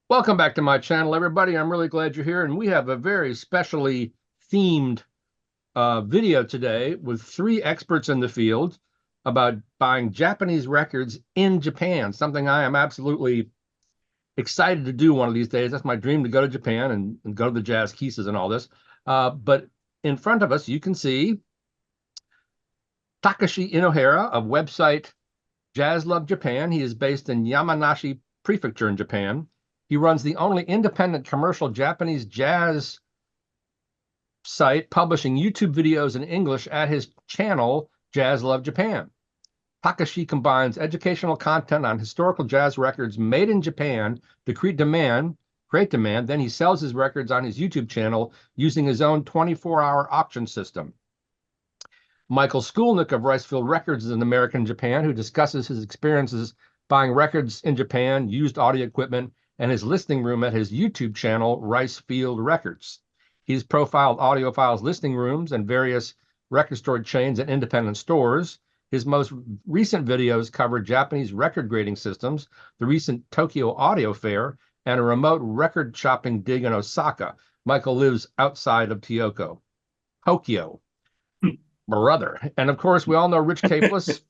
Welcome back to my channel, everybody. I'm really glad you're here, and we have a very specially themed video today with three experts in the field about buying Japanese records in Japan, something I am absolutely excited to do one of these days. That's my dream, to go to Japan and go to the jazz Kissas and all this. But in front of us, you can see Takashi Inohara of website Jazz Love Japan. He is based in Yamanashi Prefecture in Japan. He runs the only independent commercial Japanese jazz site publishing YouTube videos in English at his channel, Jazz Love Japan. Takashi combines educational content on historical jazz records made in Japan to create demand. Then he sells his records on his YouTube channel using his own 24-hour auction system. Michael Schoolnik of Reissue Records is an American in Japan who discusses his experiences buying records in Japan, used audio equipment, and his listing room at his YouTube channel, Resurgence Records. He's profiled Audiophile's listing rooms and various record store chains and independent stores. His most recent videos cover Japanese record grading systems, the recent Tokyo Audio Fair, and a remote record shopping dig in Osaka. Michael lives outside of Tokyo. Brother. And of course, we all know Rich Capeless,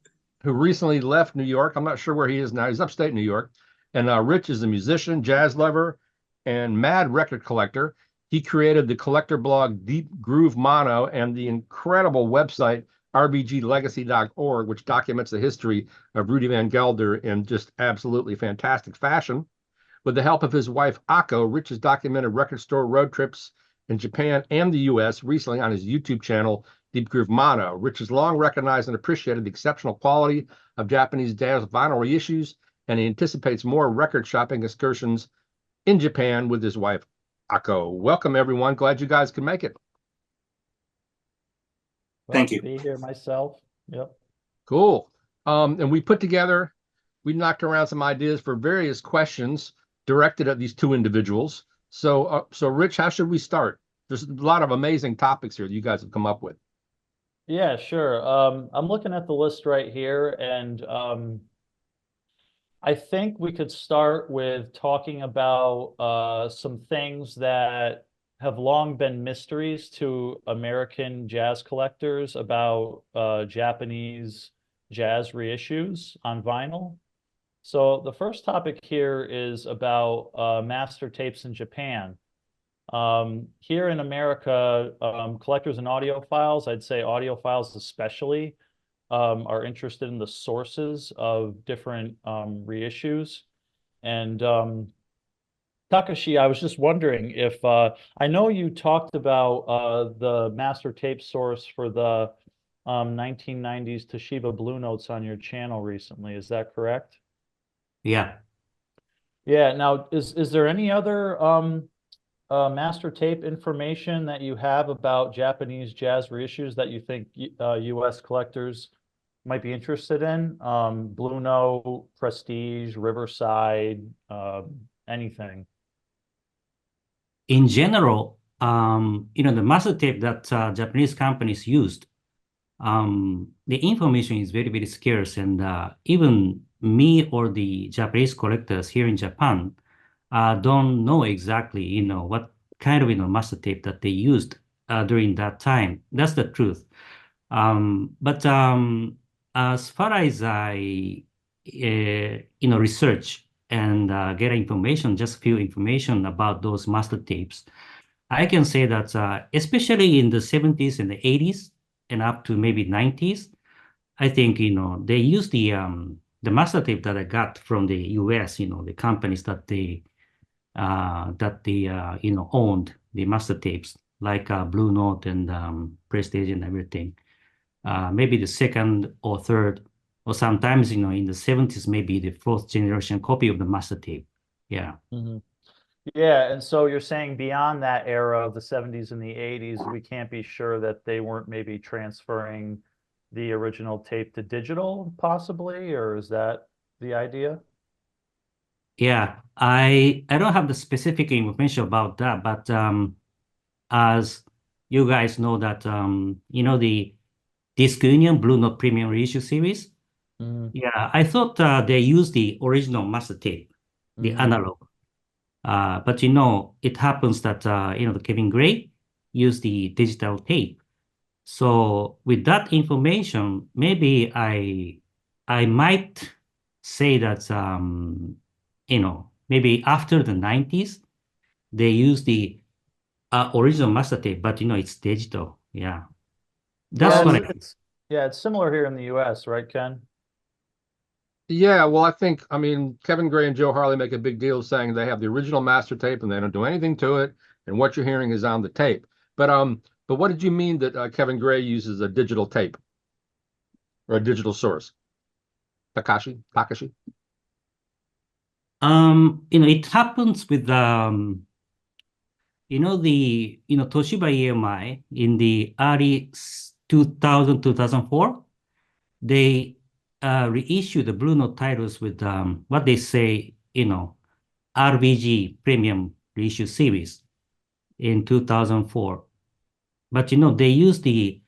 who recently left New York. I'm not sure where he is now. He's upstate New York. And Rich is a musician, jazz lover, and mad record collector. He created the collector blog Deep Groove Mono and the incredible website rbglegacy.org, which documents the history of Rudy Van Gelder in just absolutely fantastic fashion. With the help of his wife, Akko, Rich has documented record store road trips in Japan and the U.S. recently on his YouTube channel, Deep Groove Mono. Rich has long recognized and appreciated the exceptional quality of Japanese jazz vinyl reissues, and he anticipates more record shopping excursions in Japan with his wife, Akko. Welcome, everyone. Glad you guys could make it. Thank you. Be here myself. Yep. Cool. And we knocked around some ideas for various questions directed at these two individuals. So Rich, how should we start? There's a lot of amazing topics here that you guys have come up with. Yeah, sure. I'm looking at the list right here, and I think we could start with talking about some things that have long been mysteries to American jazz collectors about Japanese jazz reissues on vinyl. So the first topic here is about master tapes in Japan. Here in America, collectors and audiophiles, I'd say audiophiles especially, are interested in the sources of different reissues. And Takashi, I was just wondering if, I know you talked about the master tape source for the 1990s Toshiba Blue Notes on your channel recently. Is that correct? Yeah. Yeah. Now, is there any other master tape information that you have about Japanese jazz reissues that you think U.S. collectors might be interested in? Blue Note, Prestige, Riverside, anything? In general, the master tape that Japanese companies used, the information is very, very scarce, and even me or the Japanese collectors here in Japan don't know exactly, what kind of, master tape that they used during that time. That's the truth. But as far as I, research and get information, just few information about those master tapes, I can say that especially in the 70s and the 80s and up to maybe 90s, I think, they used the master tape that I got from the US, the companies that they owned the master tapes, like Blue Note and Prestige and everything. Maybe the second or third, or sometimes, in the 70s, maybe the fourth generation copy of the master tape. Yeah. Mm-hmm. Yeah, and so you're saying beyond that era of the 70s and the 80s, we can't be sure that they weren't maybe transferring the original tape to digital, possibly, or is that the idea? Yeah, I don't have the specific information about that, but as you guys know that the Disc Union Blue Note Premium Reissue series. Mm-hmm. Yeah, I thought they used the original master tape, the analog. But you know, it happens that you know, the Kevin Gray used the digital tape. So with that information, maybe I might say that you know, maybe after the 90s, they use the original master tape, but you know, it's digital. Yeah. That's Yeah, what Um, I think. yeah, it's similar here in the US, right, Ken? yeah, well, I mean, Kevin Gray and Joe Harley make a big deal saying they have the original master tape and they don't do anything to it, and what you're hearing is on the tape. But what did you mean that Kevin Gray uses a digital tape or a digital source? Takashi? You know, it happens with you know, Toshiba EMI in the early 2000, 2004, they reissued the Blue Note titles with what they say, you know, RBG Premium Reissue Series in 2004. But, you know, they use the,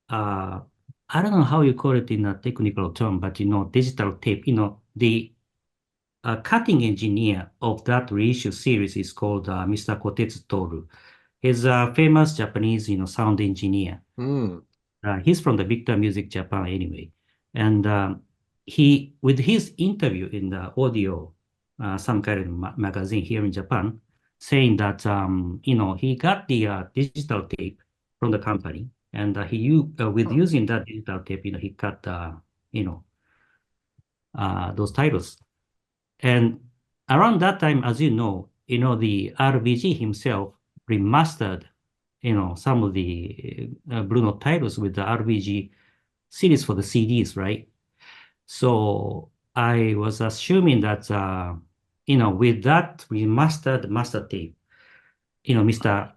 uh, I don't know how you call it in a technical term, but, you know, digital tape, you know, the cutting engineer of that reissue series is called Mr. Kotetsu Toru. He's a famous Japanese, you know, sound engineer. Hmm. He's from the Victor Music Japan anyway. And with his interview in the audio, some kind of magazine here in Japan, saying that, you know, he got the digital tape from the company, and with using that digital tape, you know, he cut, you know, those titles. And around that time, as you know, the RBG himself remastered, you know, some of the Blue Note titles with the RBG series for the CDs, right? So I was assuming that, you know, with that remastered master tape, you know, Mr.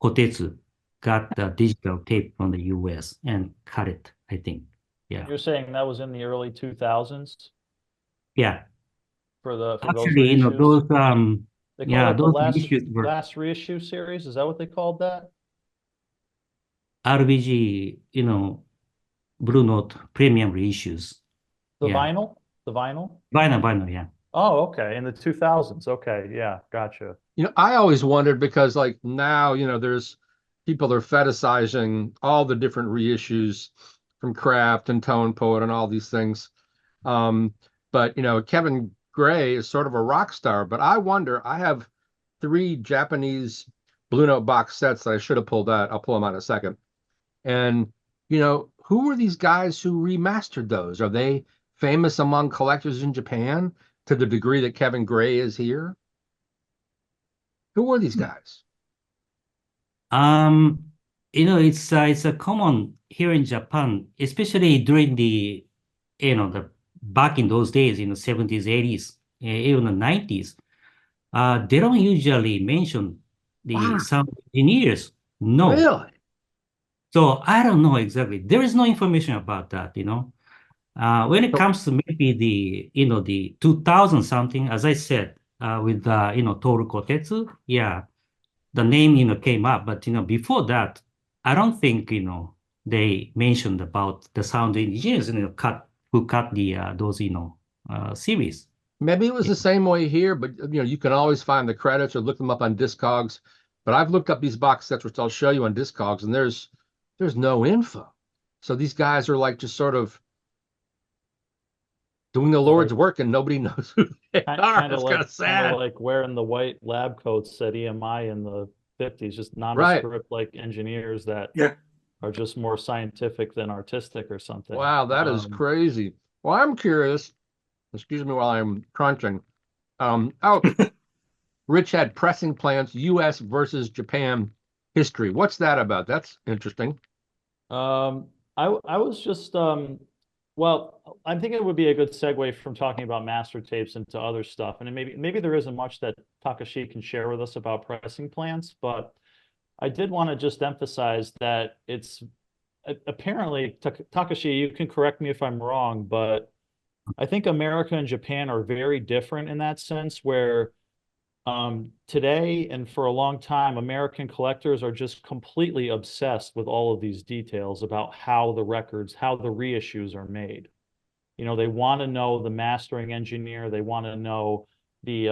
Kotetsu got the digital tape from the US and cut it, I think. Yeah. You're saying that was in the early 2000s Yeah. for those Actually, you know, reissues? They called yeah, it the those issues were last reissue series. Is that what they called that? RBG, you know, Blue Note premium reissues. The Yeah. vinyl? The vinyl? Vinyl, yeah. Oh, okay. In the 2000s. Okay. Yeah. Gotcha. I always wondered because like now, there's people are fetishizing all the different reissues from Kraft and Tone Poet and all these things. Um, but Kevin Gray is sort of a rock star. But I wonder, I have three Japanese Blue Note box sets that I should have pulled out. I'll pull them out in a second. And who are these guys who remastered those? Are they famous among collectors in Japan to the degree that Kevin Gray is here? Who are these guys? Um, you know, it's a common here in Japan, especially during the, you know, the back in those days, in the 70s, 80s, even the 90s. They don't usually mention the Wow, sound engineers. No. really? So I don't know exactly. There is no information about that, you know. When it So comes to maybe the, you know, the 2000 something, as I said, with, you know, Toru Kotetsu, yeah, the name, you know, came up. But, you know, before that, I don't think, you know, they mentioned about the sound engineers, you know, who cut the, those, you know, series. maybe it was Yeah. the same way here, but you can always find the credits or look them up on Discogs. But I've looked up these box sets, which I'll show you on Discogs, and there's no info. So these guys are like just sort of doing the Lord's Like work, and nobody knows who they are. It's kind of kind of sad, like wearing the white lab coats at EMI in the 50s, just right? nondescript like engineers that Yeah. are just more scientific than artistic or something. Wow, that is crazy. Well, I'm curious. Excuse me while I'm crunching. Oh, Rich had pressing plants, U.S. versus Japan history. What's that about? That's interesting. Um, I was just well, I think it would be a good segue from talking about master tapes into other stuff. And maybe there isn't much that Takashi can share with us about pressing plants, but I did want to just emphasize that it's apparently Takashi, you can correct me if I'm wrong, but I think America and Japan are very different in that sense, where today and for a long time, American collectors are just completely obsessed with all of these details about how the records, how the reissues are made. They want to know the mastering engineer. They want to know the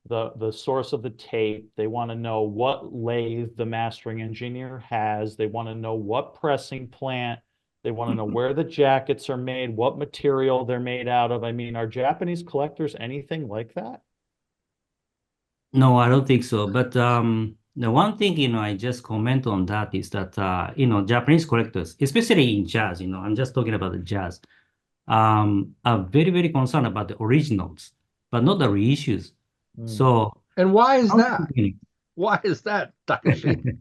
the source of the tape. They want to know what lathe the mastering engineer has. They want to know what pressing plant. They want to know where the jackets are made, what material they're made out of. I mean, are Japanese collectors anything like that? No, I don't think so. But the one thing, I just comment on that is that, Japanese collectors, especially in jazz, I'm just talking about the jazz, are very, very concerned about the originals, but not the reissues. So, And why is I'm that? thinking- Why is that, Takashi?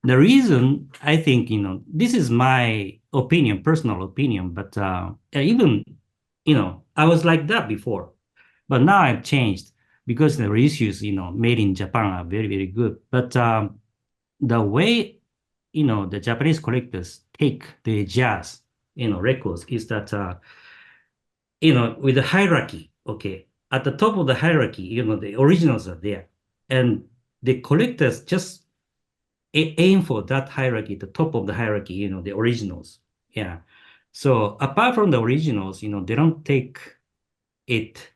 the reason I think, this is my opinion, personal opinion, but even, I was like that before, but now I've changed because the reissues, made in Japan are very, very good. But the way, the Japanese collectors take the jazz, records is that, with the hierarchy, okay, at the top of the hierarchy, the originals are there. And the collectors just aim for that hierarchy, the top of the hierarchy, the originals. Yeah. So apart from the originals, they don't take it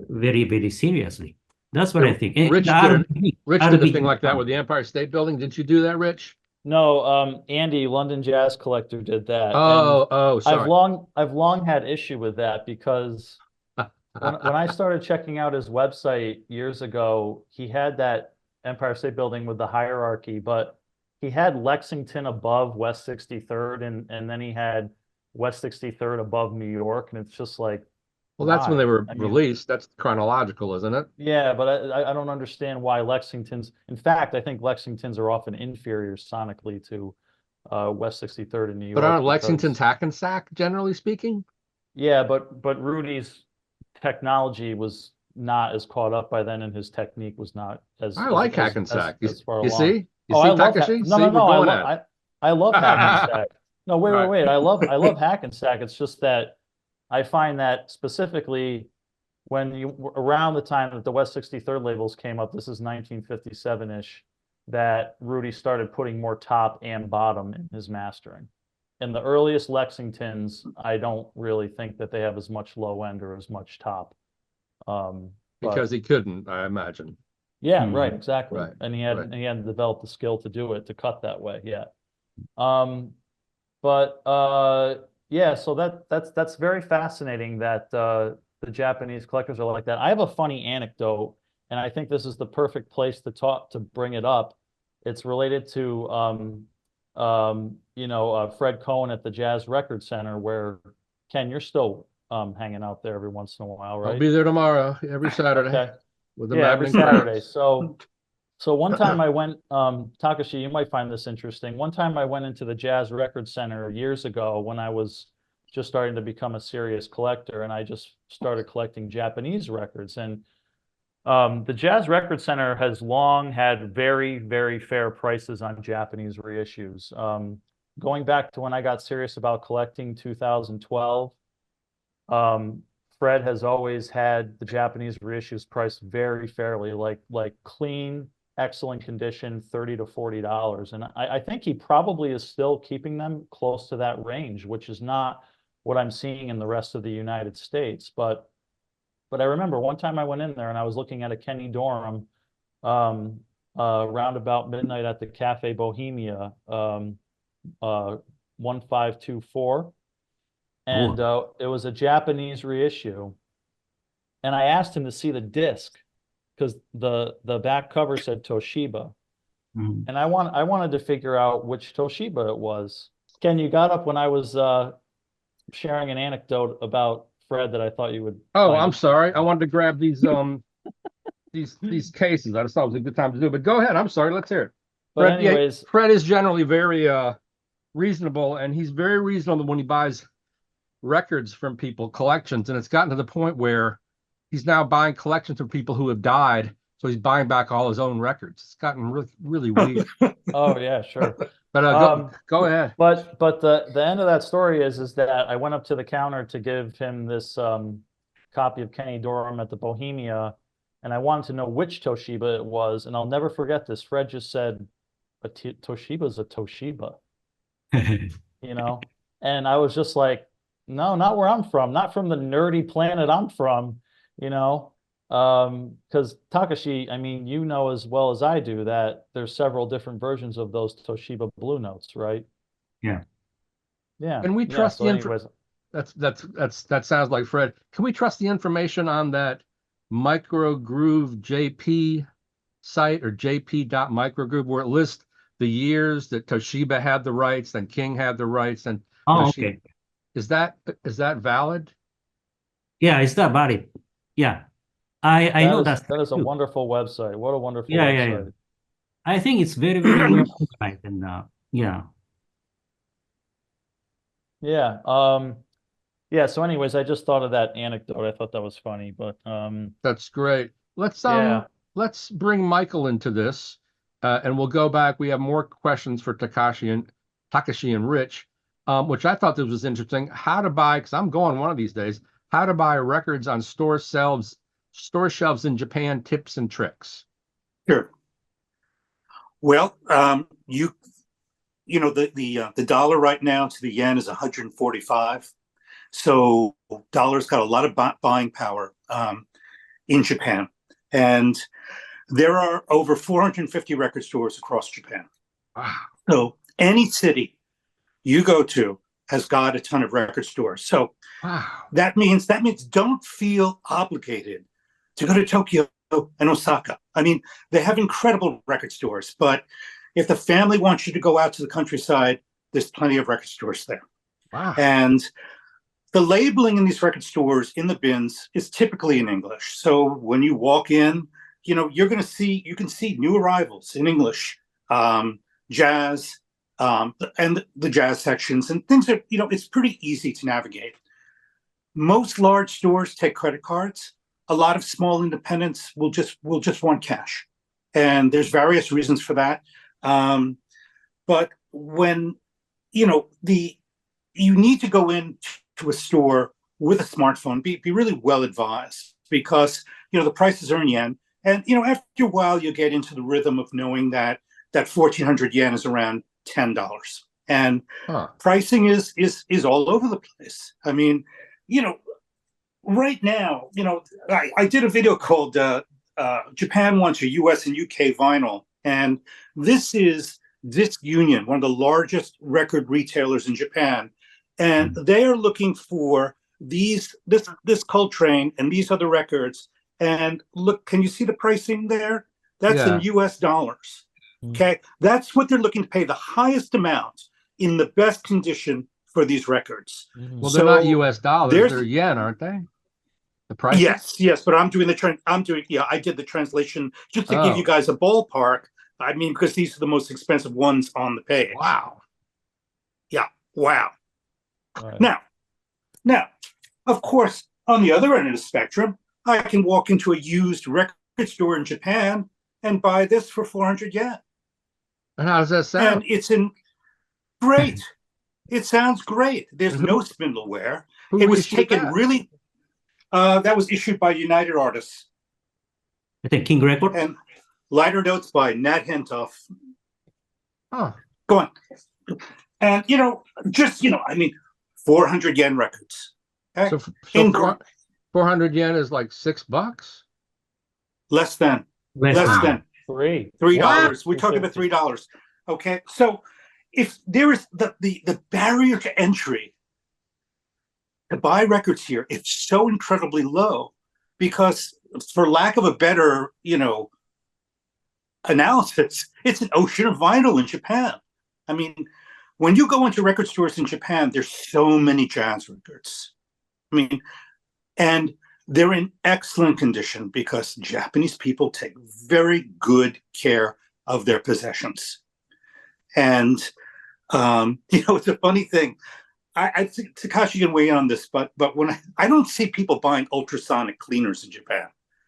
very, very seriously. That's what I think. And Rich the did, RB Rich did a RB thing like that with the Empire State Building. Didn't you do that, Rich? No, Andy, London Jazz Collector did that. Oh, And sorry. I've long had issue with that because when I started checking out his website years ago, he had that Empire State Building with the hierarchy, but he had Lexington above West 63rd, and then he had West 63rd above New York, and it's just like, Well, that's when why? they were I mean, released. That's chronological, isn't it? yeah, but I don't understand why Lexington's. In fact, I think Lexingtons are often inferior sonically to West 63rd in New York. But aren't because- Lexington's Hackensack, generally speaking? Yeah, but Rudy's technology was not as caught up by then, and his technique was not as I like as Hackensack. as far You along. see? You Oh, see, I love Takashi? No, See, no, we're no. going at I love Hackensack. No, wait, Right. wait. I love Hackensack. It's just that I find that specifically when around the time that the West 63rd labels came up, this is 1957-ish, that Rudy started putting more top and bottom in his mastering. In the earliest Lexingtons, I don't really think that they have as much low end or as much top. because he couldn't, I imagine. Yeah, right, exactly. Right, And he right. hadn't developed the skill to do it, to cut that way yet. Yeah, so that's very fascinating that the Japanese collectors are like that. I have a funny anecdote, and I think this is the perfect place to bring it up. It's related to Fred Cohen at the Jazz Record Center, where Ken, you're still hanging out there every once in a while, right? I'll be there tomorrow, every Saturday, Okay. with the Yeah, every maddening crowd. Saturday. So one time I went, Takashi, you might find this interesting. One time I went into the Jazz Record Center years ago when I was just starting to become a serious collector, and I just started collecting Japanese records. And the Jazz Record Center has long had very, very fair prices on Japanese reissues. Going back to when I got serious about collecting 2012, Fred has always had the Japanese reissues priced very fairly, like clean, excellent condition, $30 to $40. And I think he probably is still keeping them close to that range, which is not what I'm seeing in the rest of the United States. But I remember one time I went in there and I was looking at a Kenny Dorham around about midnight at the Cafe Bohemia, 1524. And it was a Japanese reissue. And I asked him to see the disc because the back cover said Toshiba. Mhm. And I wanted to figure out which Toshiba it was. Ken, you got up when I was sharing an anecdote about Fred that I thought you would Oh, find I'm sorry. I interesting. wanted to grab these these cases. I just thought it was a good time to do it. But go ahead. I'm sorry. Let's hear it. But Fred, anyways, Fred is generally very reasonable, and he's very reasonable when he buys records from people, collections, and it's gotten to the point where he's now buying collections from people who have died, so he's buying back all his own records. It's gotten really, really weird. oh yeah, sure. But go ahead. But the end of that story is that I went up to the counter to give him this copy of Kenny Dorham at the Bohemia, and I wanted to know which Toshiba it was, and I'll never forget this. Fred just said, Toshiba's a Toshiba, you know? And I was just like, no, not where I'm from, not from the nerdy planet I'm from, you know? Because Takashi, I mean, you know as well as I do that there's several different versions of those Toshiba Blue Notes, right? Yeah. Yeah. Can we Yeah. trust So the anyways, that sounds like Fred. Can we trust the information on that Microgroove JP site, or jp.microgroove, where it lists the years that Toshiba had the rights, and King had the rights, and Oh, Toshiba? okay. Is that valid? Yeah, it's that valid. Yeah. I know that's that is a true. wonderful website. What a wonderful Yeah, yeah, yeah. website. I think it's very, very well organized, and yeah. Yeah. Yeah. So anyways, I just thought of that anecdote. I thought that was funny, but That's great. yeah. Let's bring Michael into this, and we'll go back. We have more questions for Takashi and Rich, which I thought this was interesting. How to buy, because I'm going one of these days. How to buy records on store shelves in Japan. Tips and tricks. Sure. Well, you know the dollar right now to the yen is 145, so dollar's got a lot of buying power in Japan, and there are over 450 record stores across Japan. Wow. So any city you go to has got a ton of record stores. So Wow. that means don't feel obligated to go to Tokyo and Osaka. I mean, they have incredible record stores, but if the family wants you to go out to the countryside, there's plenty of record stores there. Wow. And the labeling in these record stores in the bins is typically in English. So when you walk in, you know, you can see new arrivals in English, jazz, and the jazz sections, and things are, you know, it's pretty easy to navigate. Most large stores take credit cards. A lot of small independents will just want cash, and there's various reasons for that. But when you know you need to go into a store with a smartphone, be really well advised, because you know the prices are in yen, and you know after a while you get into the rhythm of knowing that 1,400 yen is around $10, and pricing is all over the place. I mean, you know, right now, you know, I did a video called Japan Wants a US and UK Vinyl, and this is Disc Union, one of the largest record retailers in Japan, and they are looking for this Coltrane and these other records. And look, can you see the pricing there? That's in US dollars. Okay, that's what they're looking to pay, the highest amount in the best condition for these records. Well, they're not US dollars; they're yen, aren't they? The price? Yes, but I did the translation just to give you guys a ballpark. I mean, because these are the most expensive ones on the page. Wow. Yeah. Wow. Right. Now, of course, on the other end of the spectrum, I can walk into a used record store in Japan and buy this for 400 yen. And how does that sound? And it's great. It sounds great. There's no spindle wear. It was taken really. That was issued by United Artists. I think King Record. And liner notes by Nat Hentoff. Oh. Go on. And, you know, I mean, 400 yen records. Okay? So 400 yen is like $6? Less than. $3. We're talking about $3. Okay. So if there is the barrier to entry to buy records here, it's so incredibly low, because for lack of a better, you know, analysis, it's an ocean of vinyl in Japan. I mean, when you go into record stores in Japan, there's so many jazz records. I mean, and they're in excellent condition because Japanese people take very good care of their possessions. And, you know, it's a funny thing. I think Takashi can weigh in on this, but when I don't see people buying ultrasonic cleaners in Japan.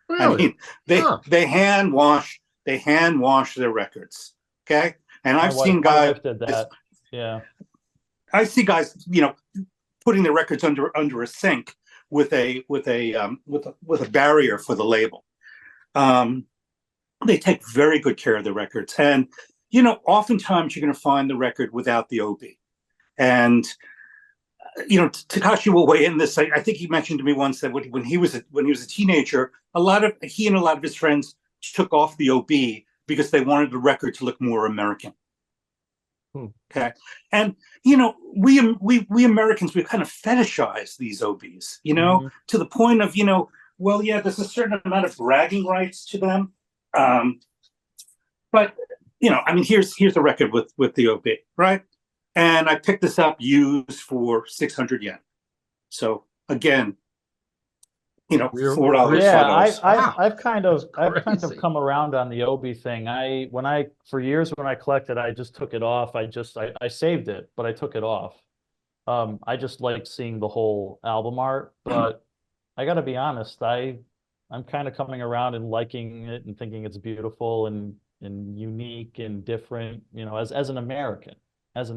Really? I mean, they hand wash their records. Okay, and I've seen guys did that. Yeah, I see guys, you know, putting their records under a sink with a barrier for the label. They take very good care of the records, and you know, oftentimes you're going to find the record without the Obie, and Takashi will weigh in this. I think he mentioned to me once that when he was a teenager, he and a lot of his friends took off the Obie because they wanted the record to look more American. Okay, and we Americans, we kind of fetishize these Obies, to the point of well, yeah, there's a certain amount of bragging rights to them, but I mean, here's the record with the Obie, right? And I picked this up used for 600 yen. So again, $4. Yeah, Wow. I've kind of Crazy. come around on the Obie thing. For years when I collected, I just took it off. I saved it, but I took it off. I just like seeing the whole album art, but I got to be honest, I'm kind of coming around and liking it and thinking it's beautiful and unique and different, as an American, and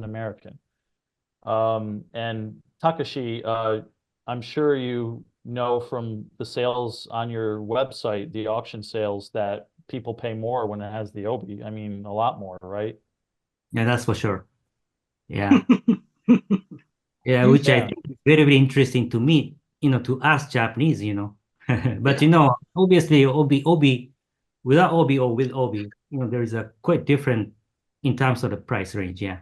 Takashi, I'm sure you know from the sales on your website, the auction sales, that people pay more when it has the Obie. I mean, a lot more, right? Yeah, that's for sure. Yeah. Yeah, which I think is very, very interesting to me, to us Japanese, But obviously Obie, without Obie or with Obie, there is a quite different in terms of the price range. Yeah.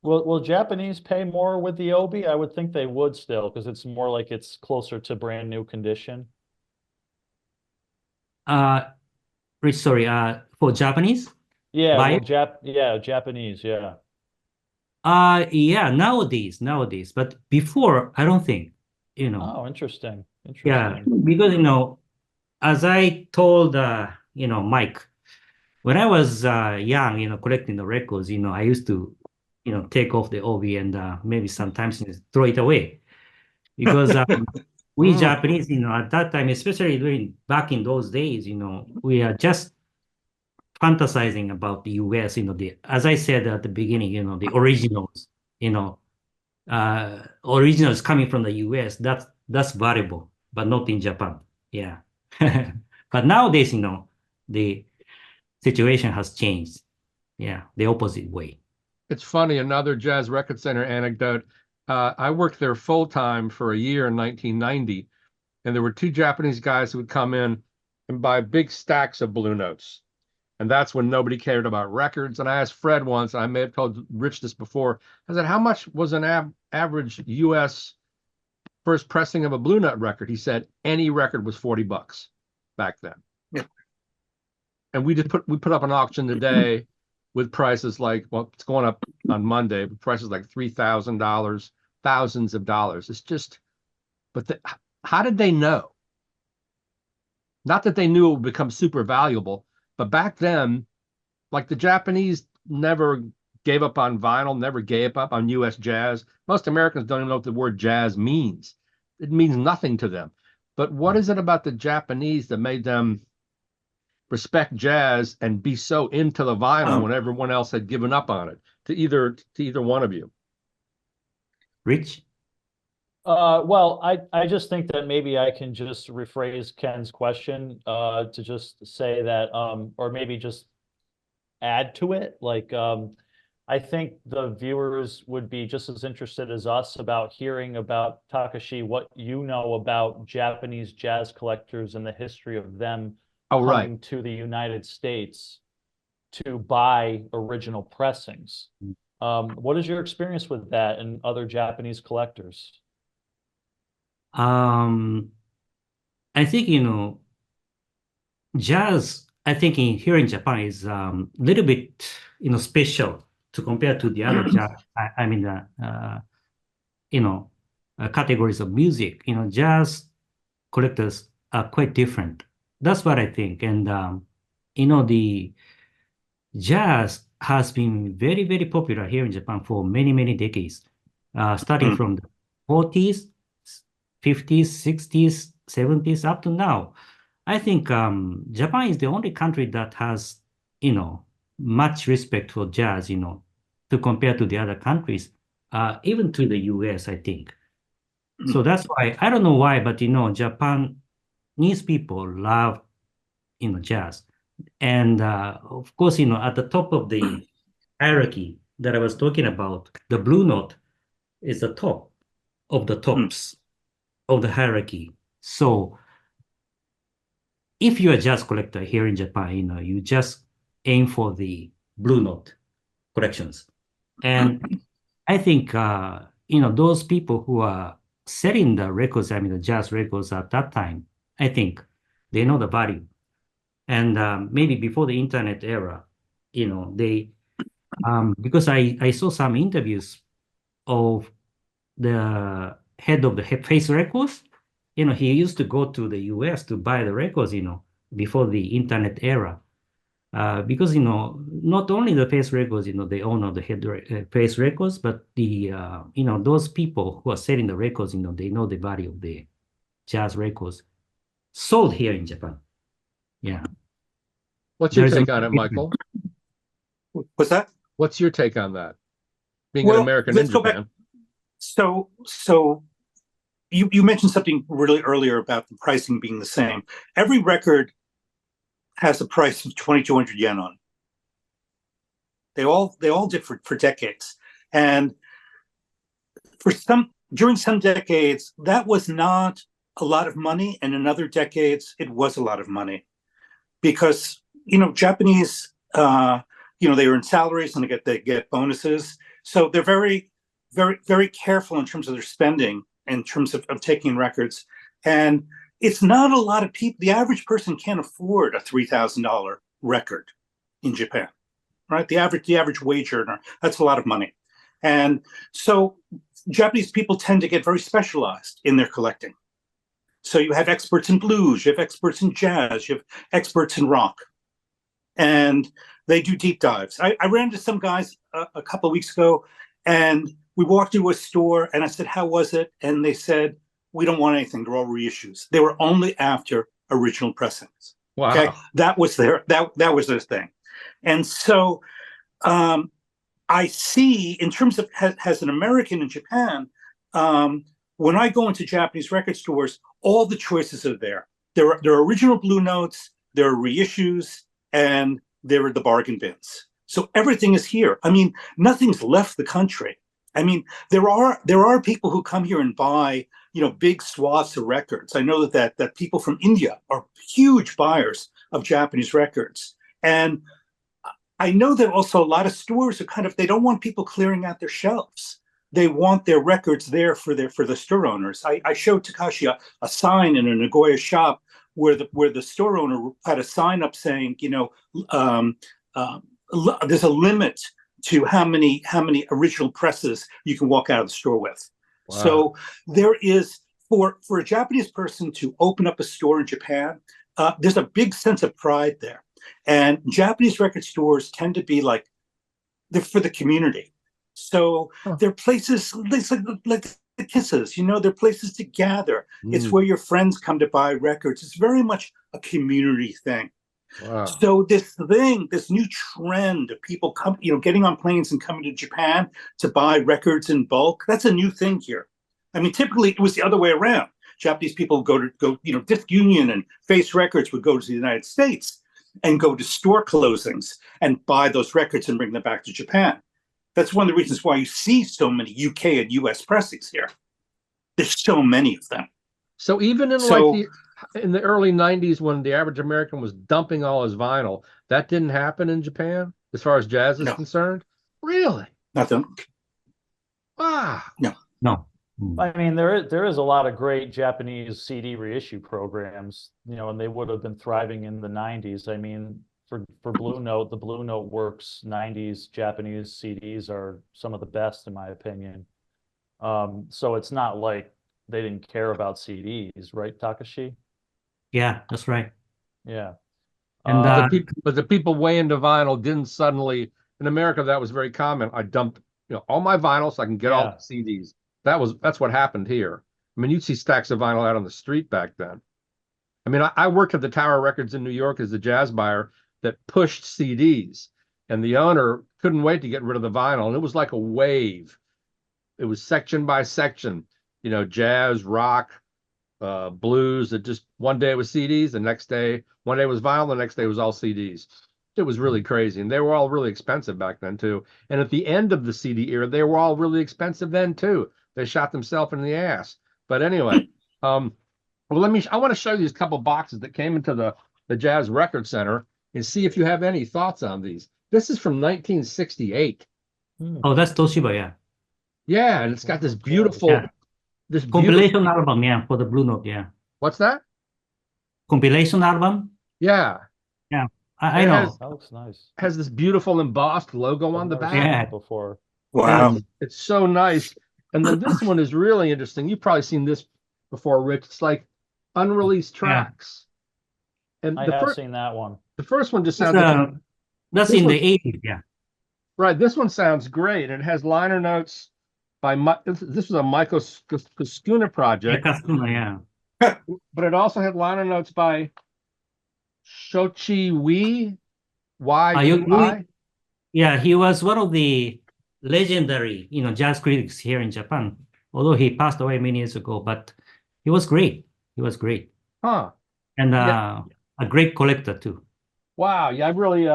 Will Japanese pay more with the Obie? I would think they would still, because it's more like it's closer to brand new condition. Rich, sorry, for Japanese? Yeah, buyer? Japanese, yeah. Yeah, nowadays, but before, I don't think, Oh, interesting. yeah, because, as I told, Mike, when I was young, collecting the records, I used to, take off the Obie and maybe sometimes throw it away. Because we Japanese, at that time, especially back in those days, we are just fantasizing about the US, as I said at the beginning, the originals, originals coming from the US, that's valuable, but not in Japan. Yeah. But nowadays, the situation has changed. Yeah, the opposite way. It's funny, another Jazz Record Center anecdote. I worked there full time for a year in 1990, and there were two Japanese guys who would come in and buy big stacks of Blue Notes. And that's when nobody cared about records. And I asked Fred once, I may have told Rich this before, I said, how much was an average US first pressing of a Blue Note record? He said any record was $40 back then. Yeah. And we put up an auction today with prices like, well, it's going up on Monday, but prices like $3,000, thousands of dollars. It's just, but how did they know? Not that they knew it would become super valuable, but back then, like the Japanese never gave up on vinyl, never gave up on US jazz. Most Americans don't even know what the word jazz means. It means nothing to them. But what is it about the Japanese that made them respect jazz and be so into the vinyl when everyone else had given up on it? To either one of you. Rich? Well, I just think that maybe I can just rephrase Ken's question to just say that, or maybe just add to it. Like, I think the viewers would be just as interested as us about hearing about, Takashi, what you know about Japanese jazz collectors and the history of them coming to the United States to buy original pressings. What is your experience with that and other Japanese collectors? I think, jazz, I think here in Japan is little bit, special to compare to the other jazz. I mean, categories of music. Jazz collectors are quite different. That's what I think. And, the jazz has been very, very popular here in Japan for many, many decades, starting from the 40s, 50s, 60s, 70s, up to now. I think Japan is the only country that has, much respect for jazz, to compare to the other countries, even to the US, I think. So that's why, I don't know why, but, Japanese people love, jazz. And of course, at the top of the hierarchy that I was talking about, the Blue Note, is the top of the tops of the hierarchy. So if you're a jazz collector here in Japan, you just aim for the Blue Note collections. And I think, those people who are selling the records, the jazz records at that time, I think they know the value. And maybe before the internet era, they, because I saw some interviews of the head of the Face Records, he used to go to the US to buy the records, before the internet era. Because, not only the Face Records, the owner of the Face Records, but the, those people who are selling the records, they know the value of the jazz records sold here in Japan. Yeah. What's your There's a take on it, Michael? What's that? What's your take on that? Being Well, an American let's in go back. Japan. So you mentioned something really earlier about the pricing being the same. Every record has a price of 2,200 yen on it. They all differ for decades, and during some decades that was not a lot of money, and in other decades it was a lot of money, because Japanese they earn salaries and they get bonuses, so they're very, very, very careful in terms of their spending, in terms of taking records. And it's not a lot of people. The average person can't afford a $3,000 record in Japan, right? The average wage earner, that's a lot of money. And so Japanese people tend to get very specialized in their collecting. So you have experts in blues, you have experts in jazz, you have experts in rock, and they do deep dives. I ran into some guys a couple of weeks ago, and we walked into a store, and I said, "How was it?" And they said, "We don't want anything. They're all reissues." They were only after original pressings. Wow. Okay, that was their thing. And so I see, in terms of as an American in Japan, when I go into Japanese record stores, all the choices are there. There are original Blue Notes, there are reissues, and there are the bargain bins. So everything is here. Nothing's left the country. There are people who come here and buy, big swaths of records. I know that people from India are huge buyers of Japanese records. And I know that also a lot of stores are they don't want people clearing out their shelves. They want their records there for the store owners. I showed Takashi a sign in a Nagoya shop where the store owner had a sign up saying, there's a limit to how many original presses you can walk out of the store with. Wow. So there is, for a Japanese person to open up a store in Japan, there's a big sense of pride there. And Japanese record stores tend to be they're for the community. So they're places like the Kissas, they're places to gather. It's where your friends come to buy records. It's very much a community thing. Wow. So this new trend of people getting on planes and coming to Japan to buy records in bulk, that's a new thing here. Typically it was the other way around. Japanese people go, Disc Union and Face Records would go to the United States and go to store closings and buy those records and bring them back to Japan. That's one of the reasons why you see so many UK and US pressings here. There's so many of them. So even in in the early 90s, when the average American was dumping all his vinyl, that didn't happen in Japan as far as jazz is concerned? Really? Nothing. Wow. No. There is a lot of great Japanese CD reissue programs, and they would have been thriving in the 90s. For Blue Note, the Blue Note Works 90s Japanese CDs are some of the best, in my opinion. So it's not like they didn't care about CDs, right, Takashi? Yeah, that's right. Yeah. And but the people way into vinyl didn't suddenly, in America, that was very common. I dumped all my vinyl so I can get all the CDs. That's what happened here. You'd see stacks of vinyl out on the street back then. I worked at the Tower Records in New York as a jazz buyer that pushed CDs, and the owner couldn't wait to get rid of the vinyl, and it was like a wave. It was section by section, jazz, rock, blues. That just one day it was CDs, the next day, one day was vinyl, the next day was all CDs. It was really crazy, and they were all really expensive back then too. And at the end of the CD era, they were all really expensive then too. They shot themselves in the ass. But anyway, well, I want to show you these couple boxes that came into the Jazz Record Center and see if you have any thoughts on these. This is from 1968. Oh, that's Toshiba, yeah. Yeah, and it's got this beautiful, Yeah. this beautiful. Compilation album, yeah, for the Blue Note, yeah. What's that? Compilation album? Yeah, I It know. That looks nice. has this beautiful embossed logo on the I've never back. seen Yeah. that before. Wow. It's so nice. And then this one is really interesting. You've probably seen this before, Rich. It's like unreleased tracks. And I the have first, seen that one. the first one just That's, sounds like, that's This in one- the 80s, yeah. right. This one sounds great. It has liner notes by this was a Michael Kuskuna Yeah, project, Kastuma, yeah. but it also had liner notes by Shochi Wee, Y. Yeah, he was one of the legendary, jazz critics here in Japan. Although he passed away many years ago, but he was great. He was great. Huh. And Yeah. a great collector too. Wow. Yeah, I really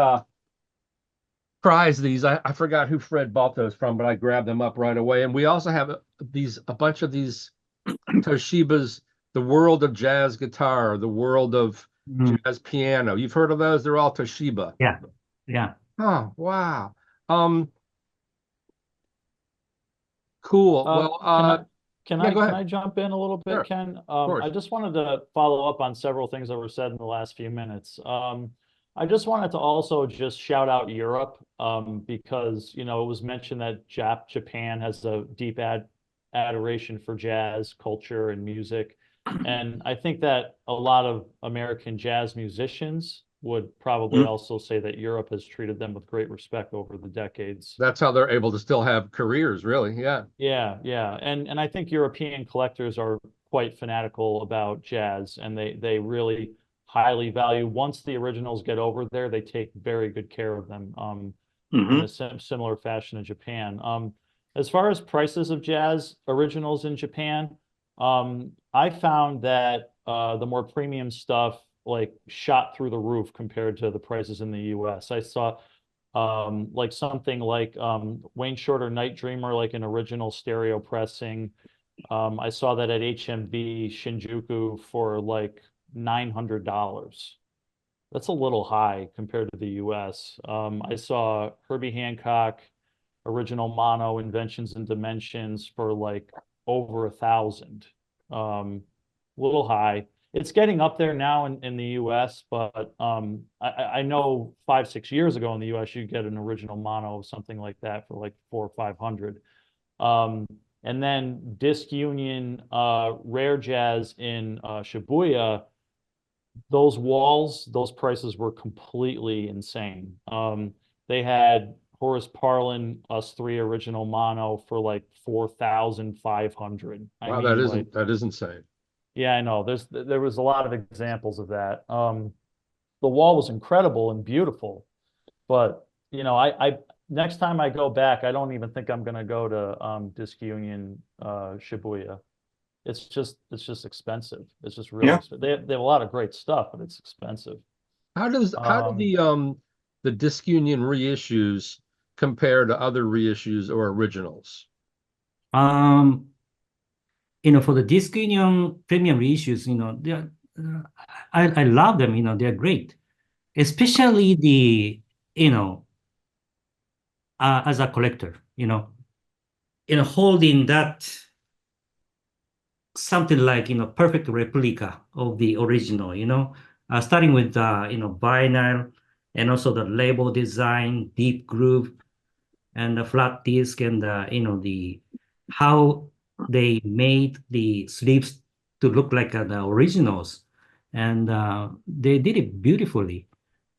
prize these. I forgot who Fred bought those from, but I grabbed them up right away. And we also have a bunch of these Toshiba's The World of Jazz Guitar, The World of Mhm. Jazz Piano. You've heard of those? They're all Toshiba. Yeah. Yeah. Oh, wow. Cool. Well, Can yeah, go ahead. I jump in a little bit, Sure, Ken? course. I just wanted to follow up on several things that were said in the last few minutes. I just wanted to also just shout out Europe, because, it was mentioned that Japan has a deep adoration for jazz culture and music. And I think that a lot of American jazz musicians would probably also say that Europe has treated them with great respect over the decades. That's how they're able to still have careers, really. Yeah. Yeah. And I think European collectors are quite fanatical about jazz, and they really highly value, once the originals get over there, they take very good care of them, in a similar fashion in Japan. As far as prices of jazz originals in Japan, I found that the more premium stuff like shot through the roof compared to the prices in the US. I saw like something like Wayne Shorter Night Dreamer, like an original stereo pressing. I saw that at HMV Shinjuku for like $900. That's a little high compared to the US. I saw Herbie Hancock original mono Inventions and Dimensions for like over 1,000. Little high. It's getting up there now in the US, but I know 5-6 years ago in the US you get an original mono of something like that for like 400 or 500. And then Disc Union Rare Jazz in Shibuya, those walls, those prices were completely insane. They had Horace Parlin Us 3 original mono for like 4,500. Wow, that is insane. Yeah, I know. There was a lot of examples of that. The wall was incredible and beautiful, but I next time I go back, I don't even think I'm gonna go to Disc Union Shibuya. It's just expensive. It's just really expensive. They have a lot of great stuff, but it's expensive. How do the Disc Union reissues compare to other reissues or originals? For the Disc Union premium reissues, they're, I love them. They're great, especially the as a collector, holding that something like perfect replica of the original, starting with vinyl, and also the label design, deep groove, and the flat disc, and the how they made the sleeves to look like the originals, and they did it beautifully.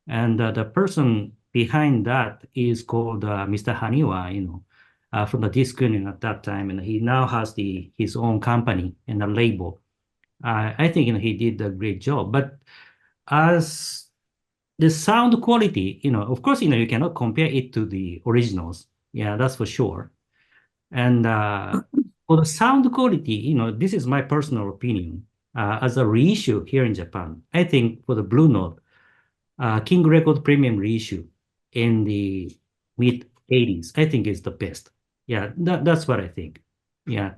And the person behind that is called Mr. Haniwa, from the Disc Union at that time, and he now has his own company and a label. I think he did a great job. But as the sound quality, of course, you cannot compare it to the originals. Yeah, that's for sure. And for the sound quality, this is my personal opinion. As a reissue here in Japan, I think for the Blue Note, King Record Premium reissue in the mid 80s, I think is the best. Yeah, that's what I think. Yeah,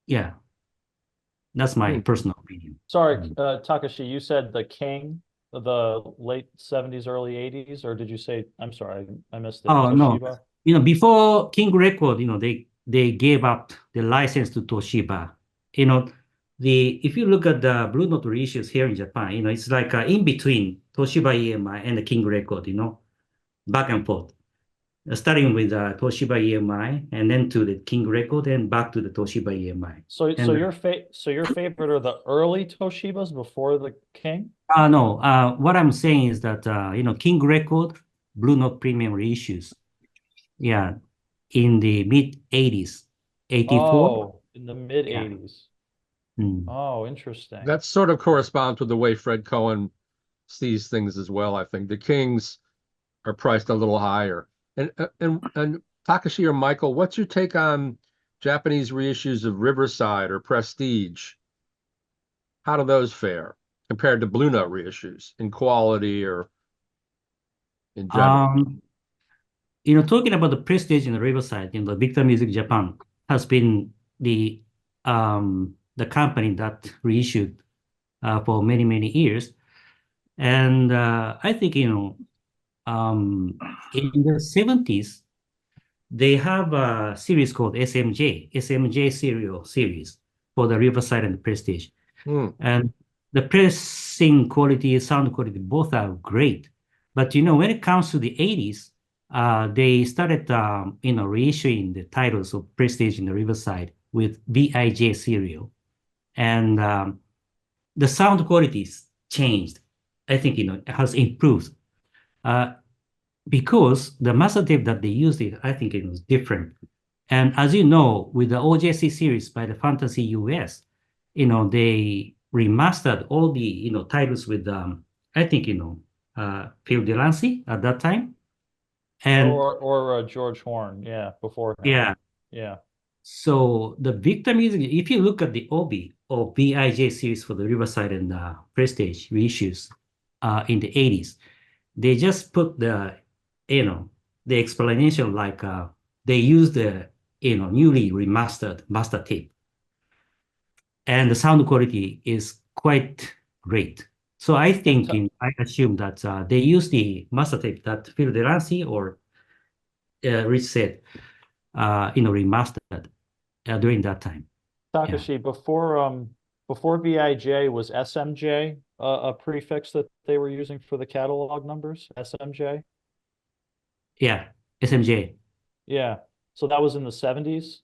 yeah, that's my personal opinion. Sorry, Mm. Takashi, you said the King of the late 70s, early 80s, or did you say, I'm sorry, I missed it, Oh, no. Toshiba? Before King Record, they gave up the license to Toshiba. If you look at the Blue Note reissues here in Japan, it's like in between Toshiba EMI and the King Record, back and forth. Starting with Toshiba EMI and then to the King Record and back to the Toshiba EMI. So And your favorite are the early Toshibas before the King? no, what I'm saying is that King Record, Blue Note Premium reissues, yeah, in the mid 80s, 84. Oh, in the mid Yeah. 80s. Mm. Oh, interesting. That sort of corresponds with the way Fred Cohen sees things as well. I think the Kings are priced a little higher. And Takashi or Michael, what's your take on Japanese reissues of Riverside or Prestige? How do those fare compared to Blue Note reissues in quality or in general? Talking about the Prestige in the Riverside, the Victor Music Japan has been the company that reissued for many, many years. And I think, in the 70s, they have a series called SMJ serial series for the Riverside and the Prestige. And the pressing quality, sound quality, both are great. But, when it comes to the 80s, they started, reissuing the titles of Prestige in the Riverside with VIJ serial. And the sound qualities changed. I think, it has improved. Because the master tape that they used, I think it was different. And as you know, with the OJC series by the Fantasy US, they remastered all the, titles with, I think, Phil Delancey at that time. And Or George Horn, yeah, before him. yeah, Yeah. so the Victor Music, if you look at the Obie or VIJ series for the Riverside and Prestige reissues in the 80s, they just put the explanation like they use the newly remastered master tape, and the sound quality is quite great. So I assume that they use the master tape that Phil Delancey or Rich said, remastered during that time. Takashi, before VIJ, was SMJ a prefix that they were using for the catalog numbers? SMJ? Yeah, SMJ. Yeah. So that was in the 70s?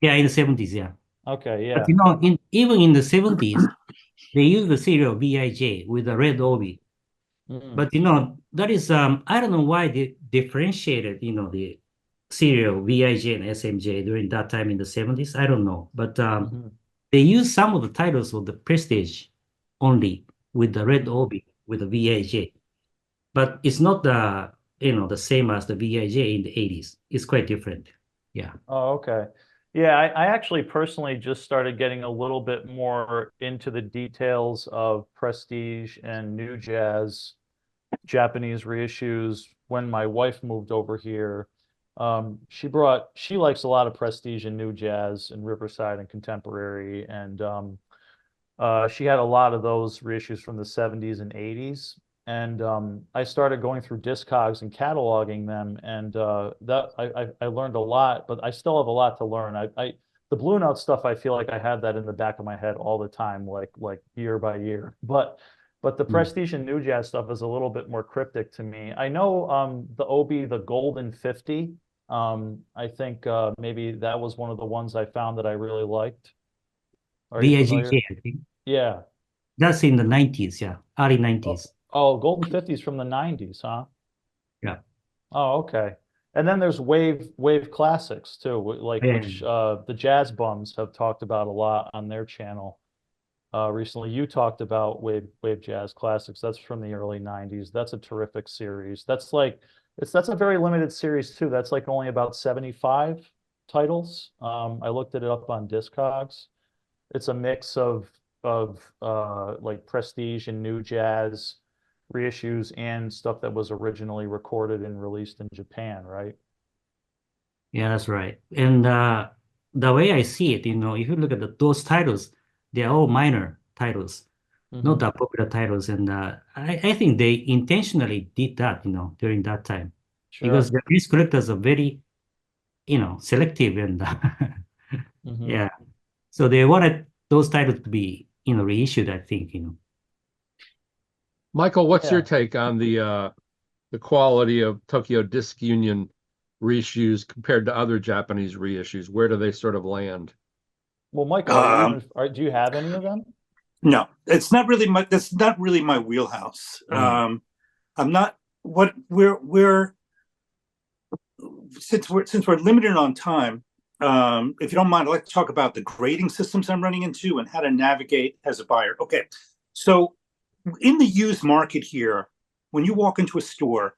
Yeah, in the 70s, yeah. Okay, yeah. But even in the 70s, they use the serial VIJ with the red Obie. But that is I don't know why they differentiated, the serial VIJ and SMJ during that time in the 70s. I don't know. But they use some of the titles of the Prestige only with the red Obie with the VIJ. But it's not the same as the VIJ in the 80s. It's quite different. Yeah. Oh, okay. Yeah, I actually personally just started getting a little bit more into the details of Prestige and New Jazz Japanese reissues when my wife moved over here. She likes a lot of Prestige and New Jazz and Riverside and Contemporary, and she had a lot of those reissues from the 70s and 80s. And I started going through Discogs and cataloging them, and I learned a lot, but I still have a lot to learn. The Blue Note stuff, I feel like I had that in the back of my head all the time, like year by year. But the Prestige and New Jazz stuff is a little bit more cryptic to me. I know the Obie, the Golden 50. I think maybe that was one of the ones I found that I really liked. Are you familiar? VIJ, I think. Yeah. That's in the 90s, yeah. Early 90s. Oh, Golden 50s from the 90s, huh? Yeah. Oh, okay. And then there's wave classics too, which the Jazz Bums have talked about a lot on their channel. Recently, you talked about wave jazz classics. That's from the early 90s. That's a terrific series. That's a very limited series too. That's like only about 75 titles. I looked it up on Discogs. It's a mix of like Prestige and New Jazz. reissues and stuff that was originally recorded and released in Japan, right? Yeah, that's right. And the way I see it, if you look at those titles, they're all minor titles, not the popular titles. And I think they intentionally did that, during that time, because Sure. Japanese collectors are very, selective and yeah. So they wanted those titles to be, reissued, I think. Michael, what's your Yeah. take on the quality of Tokyo Disc Union reissues compared to other Japanese reissues? Where do they sort of land? Well, Michael, do you have any of them? No, that's not really my wheelhouse. I'm not what since we're limited on time. If you don't mind, I'd like to talk about the grading systems I'm running into and how to navigate as a buyer. Okay, so in the used market here, when you walk into a store,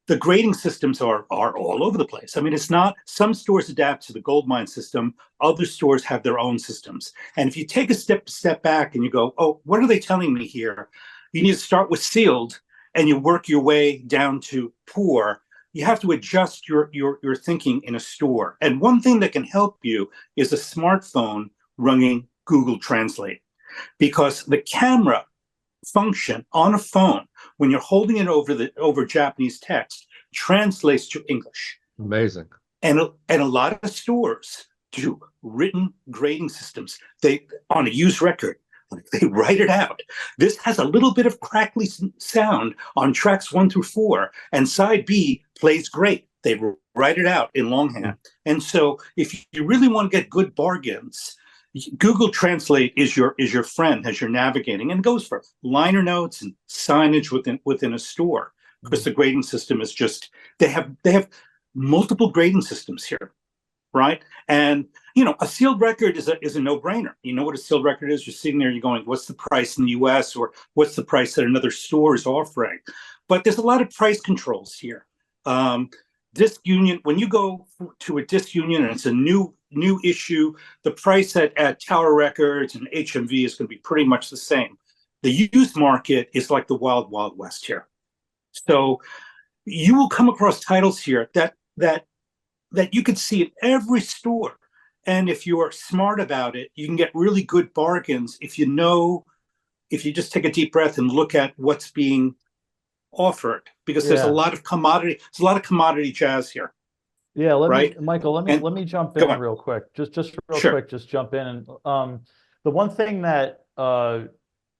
the grading systems are all over the place. I mean, it's not, some stores adapt to the gold mine system, other stores have their own systems. And if you take a step back and you go, oh, what are they telling me here? You need to start with sealed and you work your way down to poor. You have to adjust your thinking in a store. And one thing that can help you is a smartphone running Google Translate, because the camera function on a phone, when you're holding it over Japanese text, translates to English. Amazing. And a lot of stores do written grading systems. They, on a used record, they write it out. This has a little bit of crackly sound on tracks 1 through 4, and side B plays great. They write it out in longhand. And so if you really want to get good bargains, Google Translate is your friend as you're navigating, and it goes for liner notes and signage within a store, because the grading system is just, they have multiple grading systems here, right? And a sealed record is a no-brainer. You know what a sealed record is? You're sitting there, you're going, what's the price in the US, or what's the price that another store is offering? But there's a lot of price controls here. Disc Union, when you go to a Disc Union and it's a new issue, the price at Tower Records and HMV is going to be pretty much the same. The used market is like the wild, wild west here. So you will come across titles here that you could see in every store. And if you are smart about it, you can get really good bargains if you just take a deep breath and look at what's being offered, because there's a lot of commodity jazz here. Yeah, Michael, let me jump in real quick. Just real quick, just jump in. And the one thing that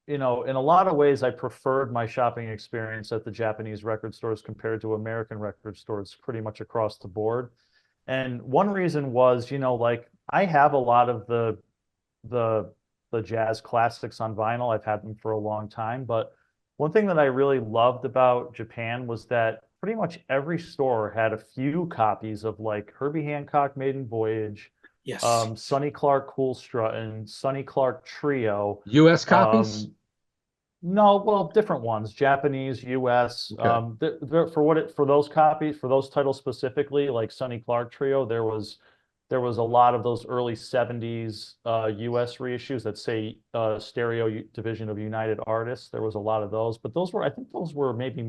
in a lot of ways I preferred my shopping experience at the Japanese record stores compared to American record stores pretty much across the board. And one reason was, like, I have a lot of the jazz classics on vinyl. I've had them for a long time, but one thing that I really loved about Japan was that pretty much every store had a few copies of, like, Herbie Hancock Maiden Voyage, yes, Sonny Clark Cool Struttin', Sonny Clark Trio. US copies? No, well, different ones, Japanese, US. Okay. For those copies, for those titles specifically, like Sonny Clark Trio, there was a lot of those early 70s US reissues that say Stereo Division of United Artists. There was a lot of those, but I think those were maybe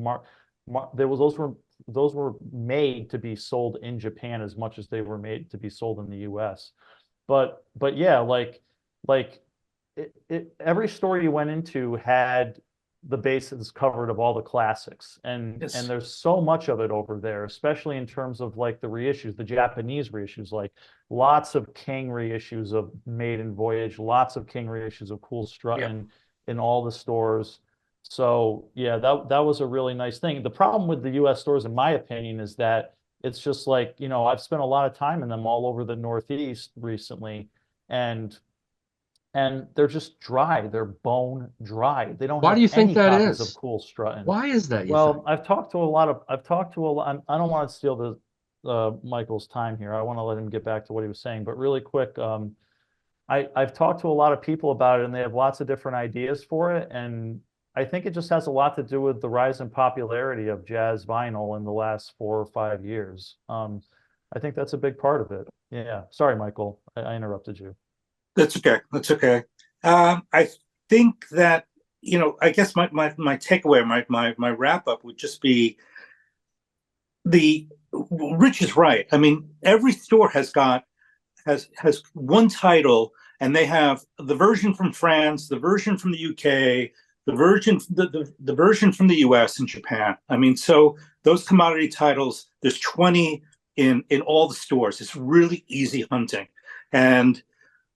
those were made to be sold in Japan as much as they were made to be sold in the US. But yeah, like every store you went into had the bases covered of all the classics, and there's so much of it over there, especially in terms of, like, the reissues, the Japanese reissues, like lots of King reissues of Maiden Voyage, lots of King reissues of Cool Struttin' in all the stores. So yeah, that was a really nice thing. The problem with the US stores, in my opinion, is that it's just like, I've spent a lot of time in them all over the Northeast recently, and they're just dry. They're bone dry. They don't Why have do you think any that copies is? of Cool Struttin'. Why is that? Well, I've talked to a lot. I don't want to steal the Michael's time here. I want to let him get back to what he was saying. But really quick, I've talked to a lot of people about it, and they have lots of different ideas for it. And I think it just has a lot to do with the rise in popularity of jazz vinyl in the last 4 or 5 years. I think that's a big part of it. Yeah. Sorry, Michael. I interrupted you. That's okay. I think that, I guess my takeaway, my wrap up would just be Rich is right. I mean, every store has one title, and they have the version from France, the version from the UK, the version from the US and Japan. I mean, so those commodity titles, there's 20 in all the stores. It's really easy hunting. And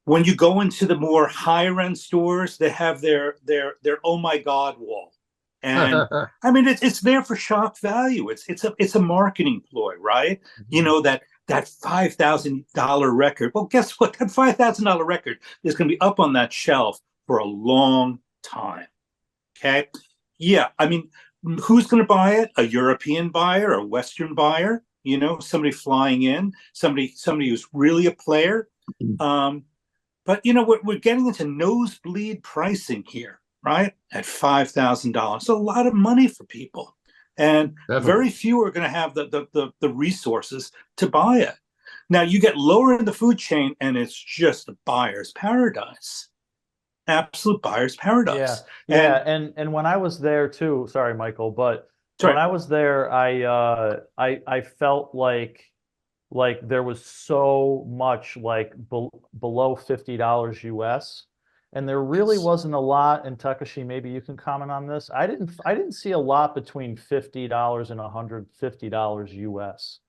when you go into the more higher end stores, they have their oh my God wall. And I mean, it's there for shock value. It's a marketing ploy, right? That $5,000 record. Well, guess what? That $5,000 record is going to be up on that shelf for a long time. Okay. Yeah. I mean, who's going to buy it? A European buyer, a Western buyer, somebody flying in, somebody who's really a player. But we're getting into nosebleed pricing here, right? At $5,000. It's a lot of money for people. And very few are going to have the resources to buy it. Now you get lower in the food chain, and it's just a buyer's paradise, absolute buyer's paradise. Yeah, and when I was there too, sorry, Michael, but when I was there, I felt like there was so much below $50 US. And there really wasn't a lot, and Takashi, maybe you can comment on this. I didn't see a lot between $50 and $150 US.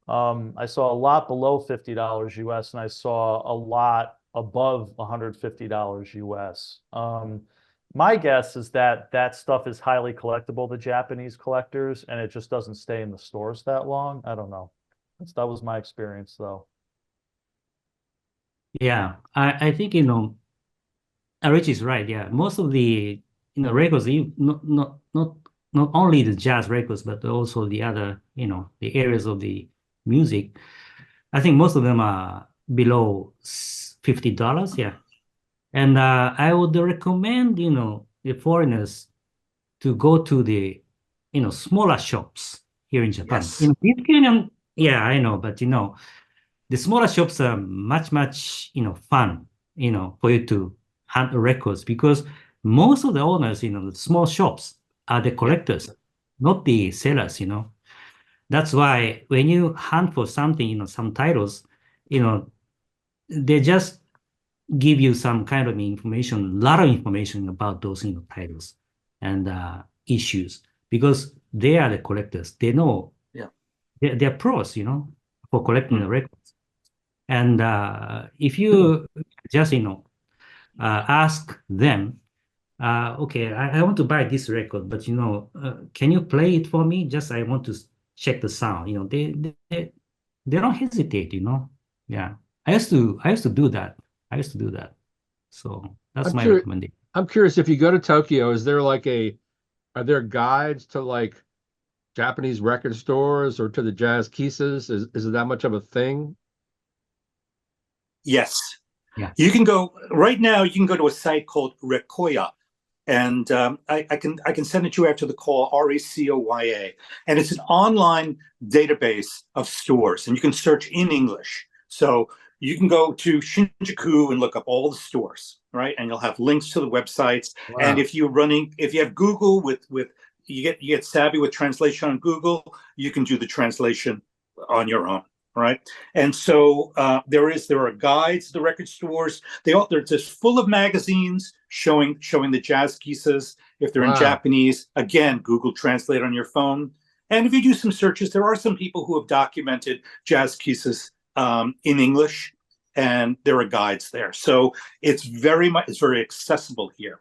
I saw a lot below $50 US, and I saw a lot above $150 US. My guess is that stuff is highly collectible to Japanese collectors, and it just doesn't stay in the stores that long. I don't know. That was my experience, though. Yeah, I think Rich is right. Yeah, most of the records, not only the jazz records, but also the other the areas of the music. I think most of them are below $50. Yeah, and I would recommend the foreigners to go to the smaller shops here in Japan. Yes. Yeah, I know, but the smaller shops are much fun for you to hunt records, because most of the owners, the small shops are the collectors, not the sellers, That's why when you hunt for something, some titles, they just give you some kind of information, a lot of information about those titles and issues, because they are the collectors. They know, they're pros, for collecting the records. And if you just ask them, okay, I want to buy this record, but can you play it for me? Just I want to check the sound. They don't hesitate. Yeah, I used to do that. So that's my recommendation. I'm curious, if you go to Tokyo, is there are there guides to Japanese record stores or to the jazz Kissas? Is it that much of a thing? Yes. Yeah. You can go right now. You can go to a site called Rekoya, and I can send it to you after the call. RECOYA, and it's an online database of stores, and you can search in English. So you can go to Shinjuku and look up all the stores, right? And you'll have links to the websites. Wow. And if you have Google with you get savvy with translation on Google, you can do the translation on your own. Right. And so there are guides to the record stores. They're just full of magazines showing the jazz Kissas. If they're in Japanese, again, Google Translate on your phone. And if you do some searches, there are some people who have documented jazz Kissas in English, and there are guides there. So it's very accessible here.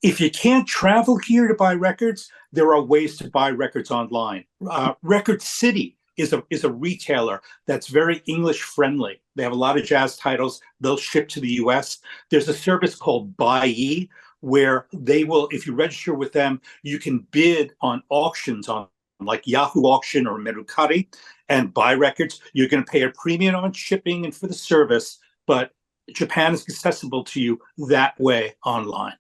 If you can't travel here to buy records, there are ways to buy records online. Record City is a retailer that's very English friendly. They have a lot of jazz titles. They'll ship to the US. There's a service called Buyee, where they will, if you register with them, you can bid on auctions on like Yahoo Auction or Mercari and buy records. You're going to pay a premium on shipping and for the service, but Japan is accessible to you that way online.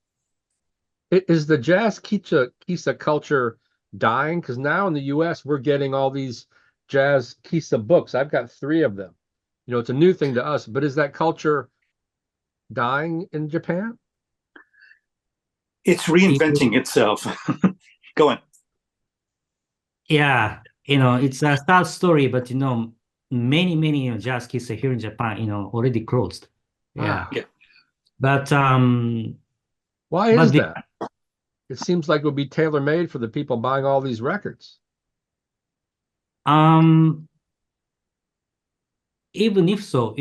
Is the jazz Kissa culture dying? Because now in the US, we're getting all these jazz Kissa books. I've got 3 of them. It's a new thing to us, but is that culture dying in Japan? It's reinventing itself. Go on. Yeah, it's a sad story, but many jazz kids here in Japan, already closed. Yeah. Ah, But why is the that? It seems like it would be tailor-made for the people buying all these records. even if so,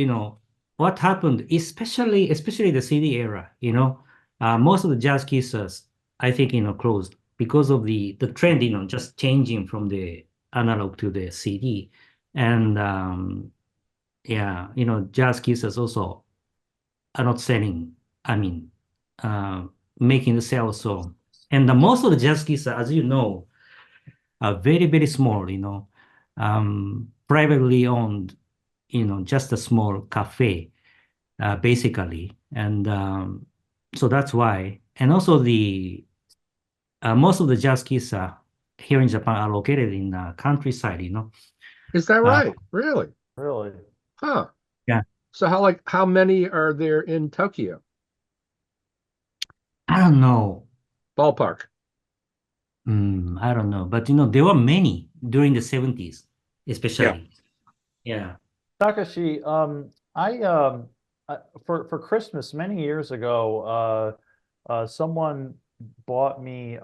what happened, especially the CD era, most of the jazz kissas, I think, closed because of the trend, just changing from the analog to the CD. And yeah, jazz kissas also are not selling, I mean, uh, making the sales. So, and most of the jazz kissa, as you know, are very, very small, privately owned, just a small cafe, basically. And so that's why. And also most of the jazz kissa here in Japan are located in the countryside, Is that Uh, right? Really? Really? Huh. Yeah. So how many are there in Tokyo? I don't know. Ballpark. I don't know. But, there were many during the 70s, especially. Yeah. Takashi, for Christmas many years ago, someone bought me,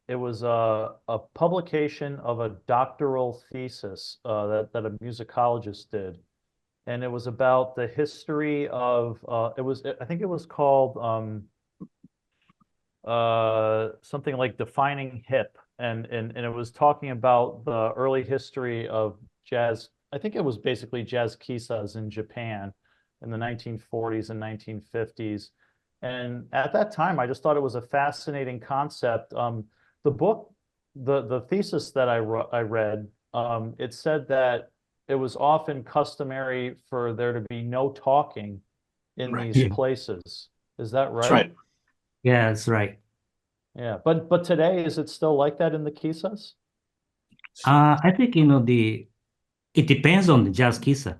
it was a publication of a doctoral thesis that a musicologist did. And it was about the history of, I think it was called something like Defining Hip. And it was talking about the early history of jazz. I think it was basically jazz kissas in Japan in the 1940s and 1950s. And at that time, I just thought it was a fascinating concept. The book, the thesis that I read, it said that it was often customary for there to be no talking in Right. these Yeah. places. Is that That's right? right. Yeah, that's right. Yeah, but today, is it still like that in the kissas? I think, it depends on the jazz kissa.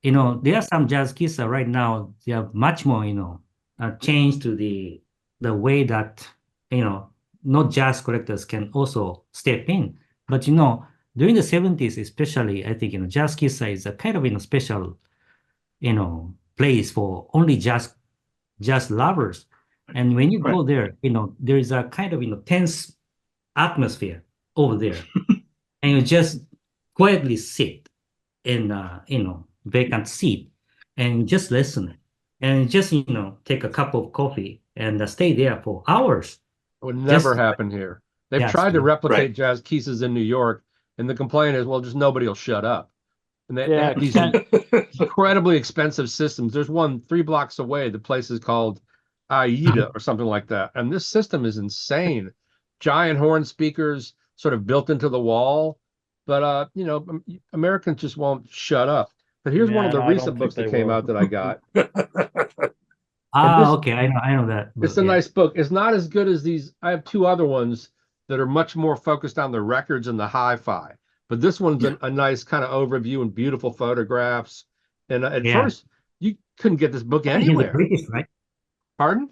There are some jazz kissa right now, they are much more, changed to the way that, not jazz collectors can also step in. But, during the 70s, especially, I think, jazz kissa is a kind of, special, place for only jazz lovers. And when you Right. go there, there is a kind of, tense atmosphere over there. And you just quietly sit in vacant seat and just listen and just take a cup of coffee and stay there for hours. It would never Just happen here. They've yes, tried to replicate Right. jazz kisses in New York, and the complaint is, well, just nobody will shut up. And they Yeah, have these Ken, incredibly expensive systems. There's one 3 blocks away. The place is called Aida or something like that. And this system is insane. Giant horn speakers sort of built into the wall. But Americans just won't shut up. But here's one yeah, of the no, I recent don't think books that they came out will. that I got. And okay, I know that it's book, a yeah. nice book. It's not as good as these. I have two other ones that are much more focused on the records and the hi-fi. But this one's a nice kind of overview and beautiful photographs. And at Yeah. first, you couldn't get this book I think he's a anywhere. British, right? Pardon?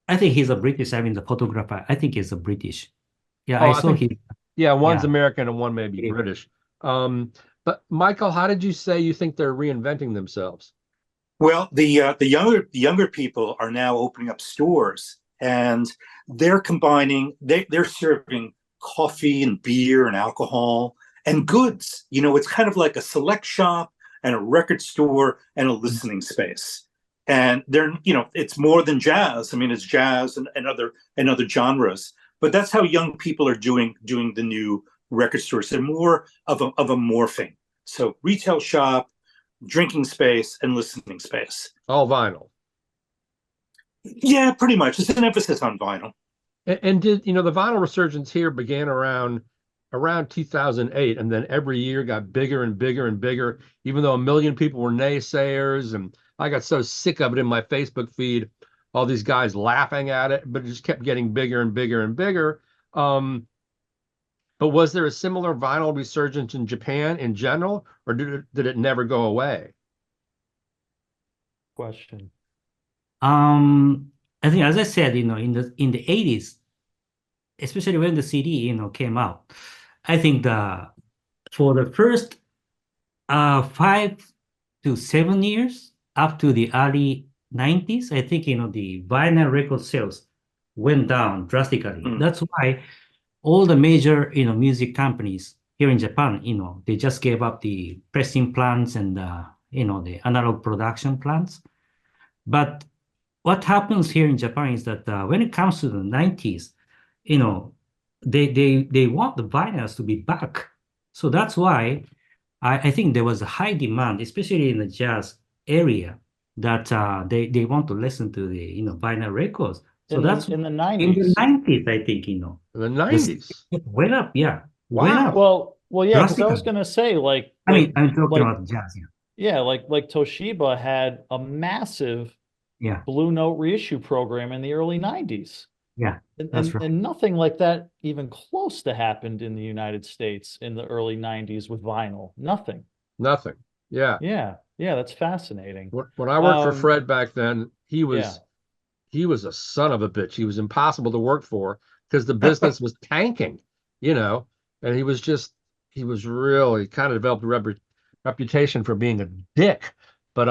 I think he's a British. I mean, the photographer. I think he's a British. Yeah, Oh, I I saw think, his. yeah, one's Yeah. American and one may be Yeah. British. But Michael, how did you say you think they're reinventing themselves? Well, the younger people are now opening up stores, and they're combining. They're serving coffee and beer and alcohol and goods. It's kind of like a select shop and a record store and a listening space. And it's more than jazz. I mean, it's jazz and other genres. But that's how young people are doing the new record stores. They're more of a morphing. So retail shop, drinking space, and listening space. All vinyl. Yeah, pretty much. It's an emphasis on vinyl. And did the vinyl resurgence here began around 2008, and then every year got bigger and bigger and bigger, even though a million people were naysayers, and I got so sick of it in my Facebook feed, all these guys laughing at it, but it just kept getting bigger and bigger and bigger. But was there a similar vinyl resurgence in Japan in general, or did it never go away? Question. Um, I think, as I said, in the 80s, especially when the CD, came out, I think for the first 5 to 7 years up to the early 90s, I think, the vinyl record sales went down drastically. That's why all the major, music companies here in Japan, they just gave up the pressing plants and, the analog production plants. But what happens here in Japan is that when it comes to the 90s, they want the vinyls to be back. So that's why I think there was a high demand, especially in the jazz area, that they want to listen to the vinyl records. So that's in the in 90s. the 90s, I think, In the 90s. went up, yeah. Wow. Went up. Well, yeah, because I was Drastically. gonna say, I mean, I'm talking about jazz, yeah. yeah, like Toshiba had a massive Yeah, Blue Note reissue program in the early 90s. yeah, And, that's and, right. and nothing like that even close to happened in the United States in the early 90s with vinyl. Nothing. Nothing. Yeah. Yeah, that's fascinating. When I worked for Um, Fred back then, he yeah. was a son of a bitch. He was impossible to work for because the business was tanking, and he was really kind of developed a reputation for being a dick. But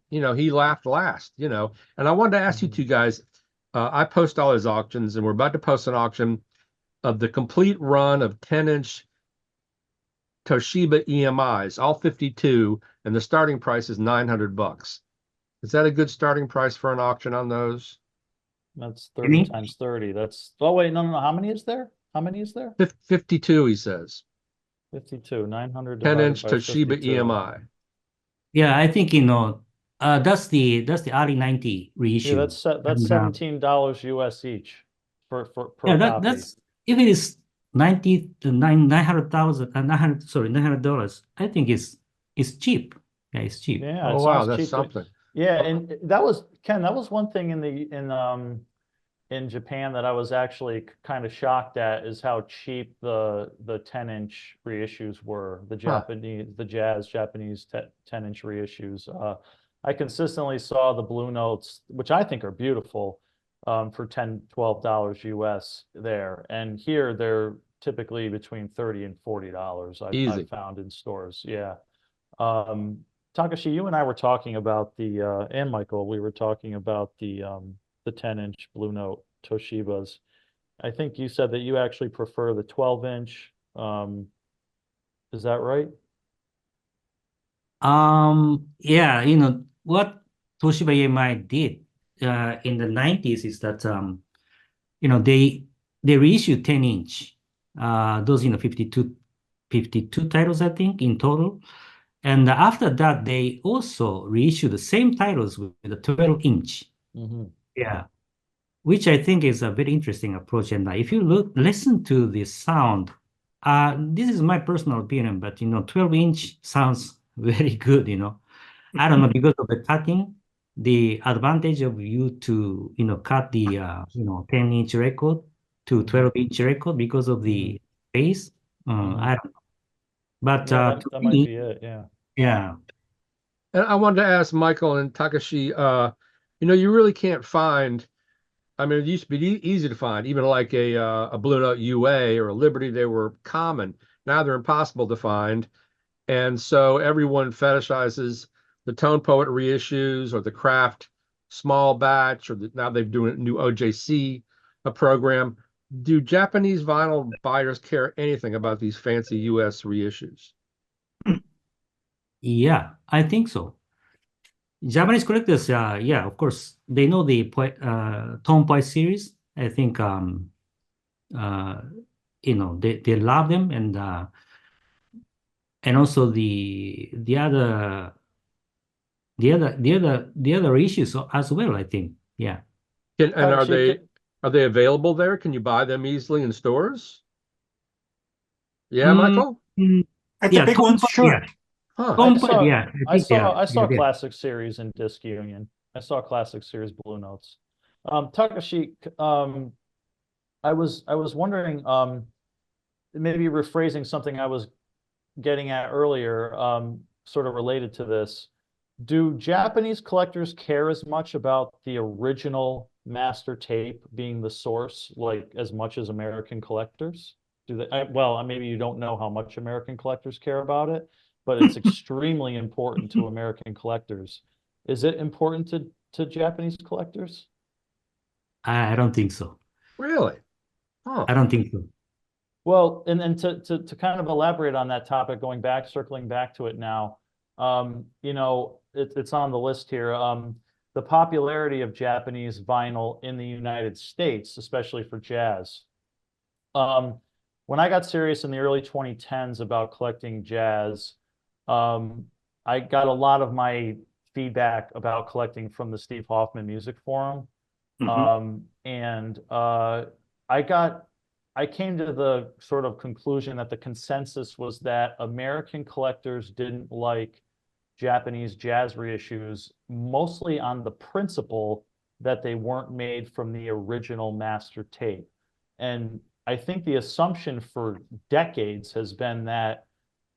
he laughed last, and I wanted to ask you two guys, I post all his auctions, and we're about to post an auction of the complete run of 10-inch Toshiba EMIs, all 52, and the starting price is $900. Is that a good starting price for an auction on those? That's You 30 mean? times 30. Oh wait, no. How many is there? 52, he says. 52. 900 divided 10-inch by Toshiba 52. EMI. Yeah, I think, that's the early 90 reissue. Yeah, that's And, $17 US each per yeah, copy. that's if it is 90 to 900,000 $900, I think it's cheap. Yeah, it's cheap. Yeah, Oh, it wow, sounds that's cheap. something. Yeah, and that was Ken, that was one thing in Japan that I was actually kind of shocked at, is how cheap the 10-inch reissues were, the Japanese 10-inch reissues. I consistently saw the Blue Notes, which I think are beautiful, for $10, $12 US there. And here they're typically between $30 and $40 Easy. I've found in stores. Yeah. Takashi, you and I were talking about and Michael, we were talking about the 10-inch Blue Note Toshibas. I think you said that you actually prefer the 12-inch. Is that right? Yeah, what Toshiba EMI did in the 90s is that they reissued 10-inch, those 52 titles, I think, in total. And after that, they also reissued the same titles with the 12-inch. Yeah, which I think is a very interesting approach. And if you listen to the sound, this is my personal opinion, but 12-inch sounds very good. I don't know, because of the cutting, the advantage of you to cut the 10-inch record to 12-inch record because of the bass. I don't know, but Yeah, to that might me, be it. Yeah. yeah. And I wanted to ask Michael and Takashi, you really can't find, I mean, it used to be easy to find, even like a Blue Note UA or a Liberty, they were common. Now they're impossible to find. And so everyone fetishizes the Tone Poet reissues or the Craft small batch, or now they're doing a new OJC program. Do Japanese vinyl buyers care anything about these fancy US reissues? Yeah, I think so. Japanese collectors, yeah, of course, they know the Tone Poet series. I think, they love them, and also the other issues as well, I think. Yeah. And Takashi, are they available there? Can you buy them easily in stores? Yeah, Mm, Michael? At the yeah, big Tone ones, Poet, sure. yeah. Huh. Tone Poet, yeah. I think they are. I saw Yeah, Classic Series in Disc Union. I saw Classic Series Blue Notes. Takashi, I was wondering, maybe rephrasing something I was getting at earlier, sort of related to this. Do Japanese collectors care as much about the original master tape being the source, like as much as American collectors? Do they? Well, maybe you don't know how much American collectors care about it, but it's extremely important to American collectors. Is it important to Japanese collectors? I don't think so. Really? Huh. I don't think so. Well, and to kind of elaborate on that topic, circling back to it now, it's on the list here. The popularity of Japanese vinyl in the United States, especially for jazz. When I got serious in the early 2010s about collecting jazz, I got a lot of my feedback about collecting from the Steve Hoffman Music Forum. And I came to the sort of conclusion that the consensus was that American collectors didn't like Japanese jazz reissues, mostly on the principle that they weren't made from the original master tape. And I think the assumption for decades has been that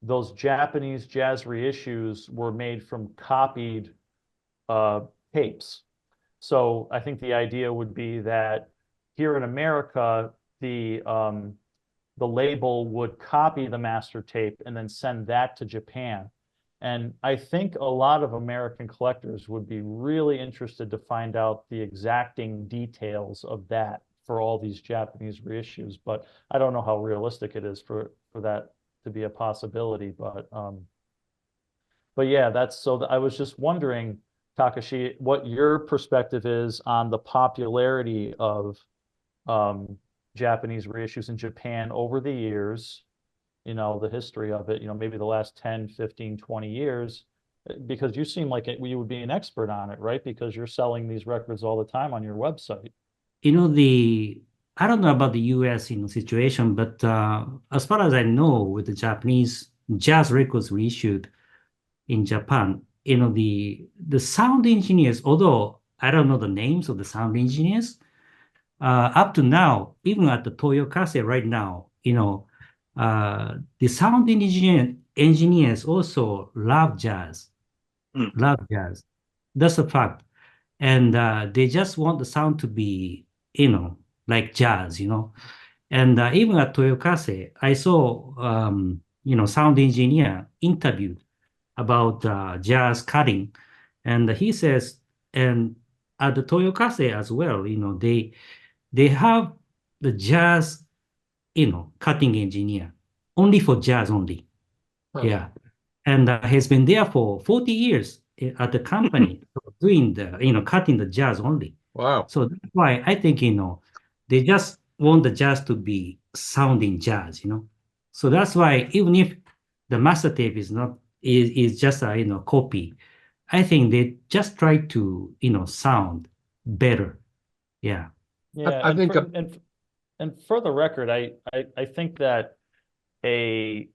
those Japanese jazz reissues were made from copied tapes. So I think the idea would be that here in America, the label would copy the master tape and then send that to Japan. And I think a lot of American collectors would be really interested to find out the exacting details of that for all these Japanese reissues. But I don't know how realistic it is for that to be a possibility. But yeah, I was just wondering, Takashi, what your perspective is on the popularity of Japanese reissues in Japan over the years, the history of it, maybe the last 10, 15, 20 years, because you seem like you would be an expert on it, right? Because you're selling these records all the time on your website. I don't know about the US situation, but as far as I know, with the Japanese jazz records reissued in Japan, the sound engineers, although I don't know the names of the sound engineers, up to now, even at the Toyokase right now, the sound engineers also love jazz. Love jazz. That's a fact. And they just want the sound to be, like jazz, And even at Toyokase, I saw, sound engineer interviewed about jazz cutting. And he says, and at the Toyokase as well, they have the jazz, cutting engineer only for jazz only. Yeah. And he's been there for 40 years at the company doing the, cutting the jazz only. Wow. So that's why I think, they just want the jazz to be sounding jazz, So that's why even if the master tape is just a, copy, I think they just try to, sound better. Yeah. Yeah. I think and for the record, I think that a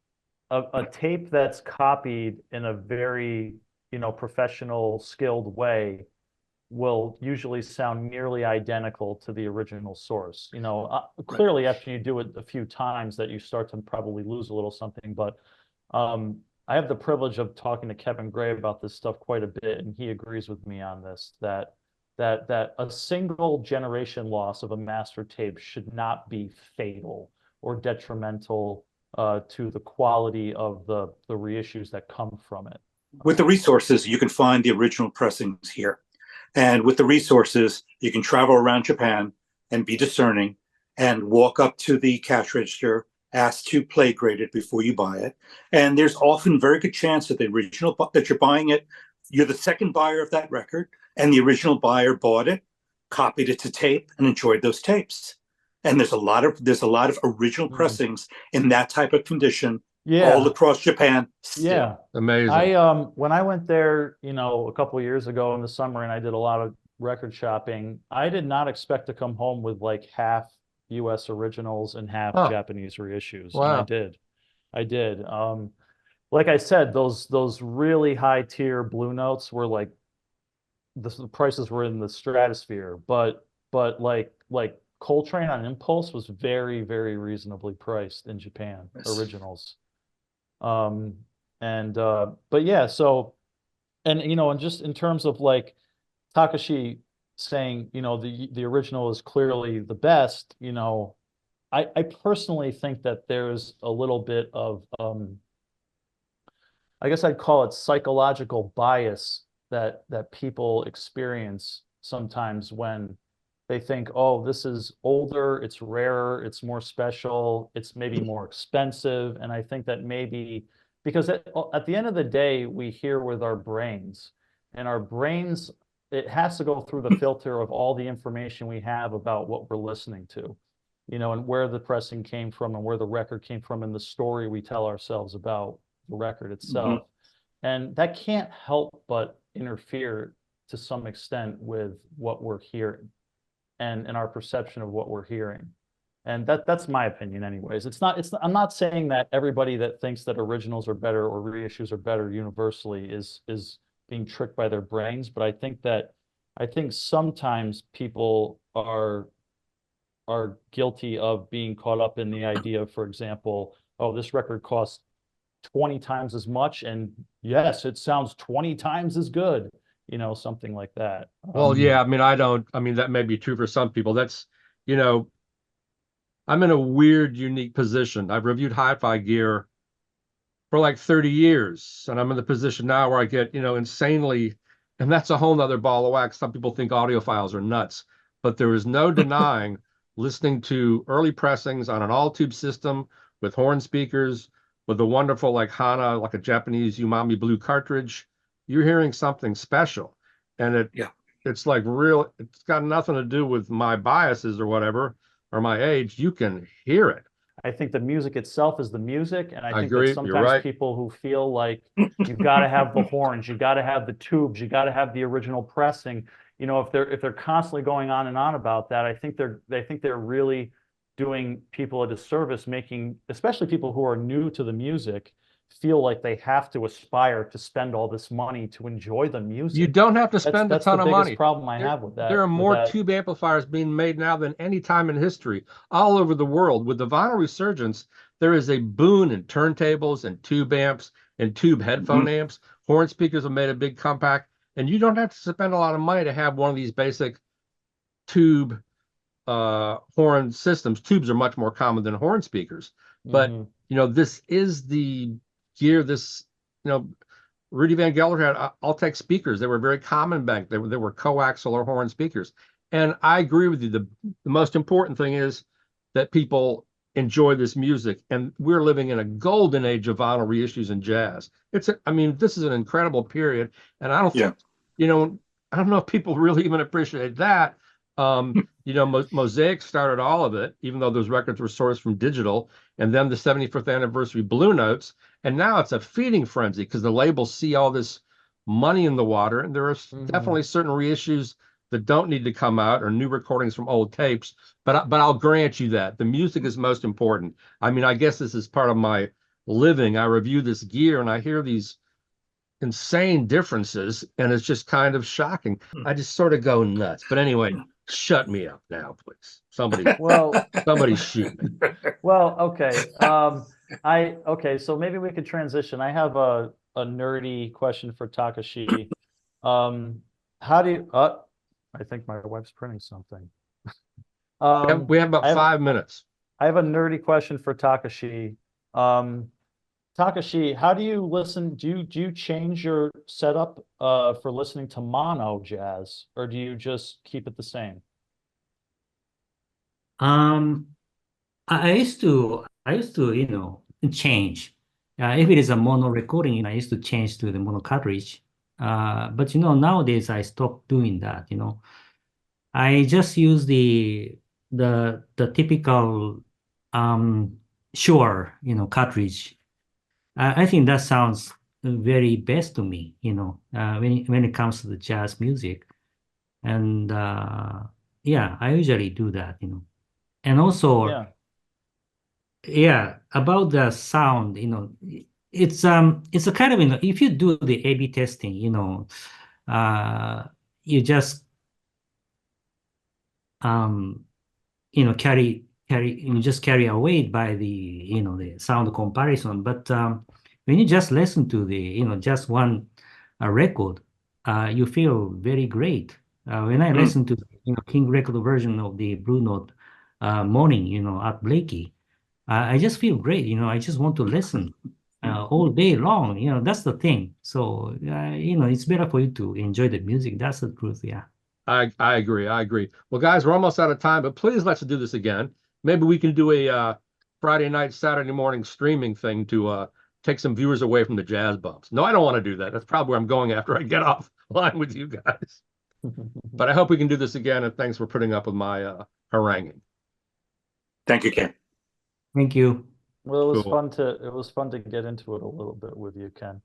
tape that's copied in a very, professional, skilled way will usually sound nearly identical to the original source. Clearly after you do it a few times that you start to probably lose a little something, but I have the privilege of talking to Kevin Gray about this stuff quite a bit, and he agrees with me on this, that a single generation loss of a master tape should not be fatal or detrimental to the quality of the reissues that come from it. With the resources, you can find the original pressings here. And with the resources, you can travel around Japan and be discerning and walk up to the cash register, ask to play grade it before you buy it. And there's often very good chance that the original that you're buying it, you're the second buyer of that record, and the original buyer bought it, copied it to tape, and enjoyed those tapes. And there's a lot of original pressings in that type of condition all across Japan. Still. Yeah, amazing. When I went there, a couple of years ago in the summer, and I did a lot of record shopping, I did not expect to come home with like half U.S. originals and half Japanese reissues. Wow. And I did. Like I said, those really high tier Blue Notes were like the prices were in the stratosphere, but like Coltrane on Impulse was very, very reasonably priced in Japan, originals. But yeah, so, and just in terms of like, Takashi, saying, the original is clearly the best, I personally think that there's a little bit of, I guess I'd call it psychological bias that people experience sometimes when they think, oh, this is older, it's rarer, it's more special, it's maybe more expensive. And I think that maybe because at the end of the day, we hear with our brains, and our brains, it has to go through the filter of all the information we have about what we're listening to, and where the pressing came from and where the record came from and the story we tell ourselves about the record itself. And that can't help but interfere to some extent with what we're hearing and our perception of what we're hearing. And that's my opinion anyways. I'm not saying that everybody that thinks that originals are better or reissues are better universally is being tricked by their brains, but I think sometimes people are guilty of being caught up in the idea, for example, oh, this record costs 20 times as much, and yes, it sounds 20 times as good, something like that. Well, yeah, I mean, that may be true for some people. That's, I'm in a weird, unique position. I've reviewed hi-fi gear for like 30 years, and I'm in the position now where I get, insanely, and that's a whole nother ball of wax. Some people think audiophiles are nuts, but there is no denying listening to early pressings on an all-tube system with horn speakers, with a wonderful like Hana, like a Japanese umami blue cartridge, you're hearing something special. And it's like real, it's got nothing to do with my biases or whatever, or my age. You can hear it. I think the music itself is the music, and I think agree. that sometimes people who feel like you've got to have the horns, you got to have the tubes, you got to have the original pressing, if they're constantly going on and on about that, I think they're really doing people a disservice, making especially people who are new to the music feel like they have to aspire to spend all this money to enjoy the music. You don't have to spend a ton of money. That's the biggest problem I have with that. There are more tube amplifiers being made now than any time in history, all over the world. With the vinyl resurgence, there is a boon in turntables and tube amps and tube headphone amps. Horn speakers have made a big comeback, and you don't have to spend a lot of money to have one of these basic tube horn systems. Tubes are much more common than horn speakers, but this is the gear. This Rudy Van Gelder had Altec speakers. They were very common back. They were coaxial or horn speakers. And I agree with you. The most important thing is that people enjoy this music. And we're living in a golden age of vinyl reissues and jazz. This is an incredible period. And I don't think, I don't know if people really even appreciate that. Mosaic started all of it, even though those records were sourced from digital, and then the 75th anniversary Blue Notes. And now it's a feeding frenzy because the labels see all this money in the water. And there are definitely certain reissues that don't need to come out, or new recordings from old tapes. But I'll grant you that the music is most important. I guess this is part of my living. I review this gear and I hear these insane differences, and it's just kind of shocking. I just sort of go nuts. But anyway, shut me up now, please. Somebody shoot me. Well, okay. So maybe we could transition. I have a nerdy question for Takashi. How do you I think my wife's printing something. We have about 5 minutes. I have a nerdy question for Takashi. Takashi, how do you listen? Do you change your setup for listening to mono jazz, or do you just keep it the same? I used to change. If it is a mono recording, I used to change to the mono cartridge. But nowadays I stopped doing that. I just use the typical Shure cartridge. I think that sounds very best to me, when it comes to the jazz music. And yeah, I usually do that, And also, about the sound, it's a kind of, if you do the A/B testing, you just carry away by the sound comparison. But when you just listen to the just one record, you feel very great. When I listen to King record version of the Blue Note morning, at Blakey, I just feel great. I just want to listen all day long. That's the thing. So it's better for you to enjoy the music. That's the truth. Yeah. I agree. I agree. Well, guys, we're almost out of time, but please let's do this again. Maybe we can do a Friday night, Saturday morning streaming thing to take some viewers away from the jazz bumps. No, I don't want to do that. That's probably where I'm going after I get off line with you guys. But I hope we can do this again, and thanks for putting up with my haranguing. Thank you, Ken. Thank you. Well, it was Cool. fun to get into it a little bit with you, Ken.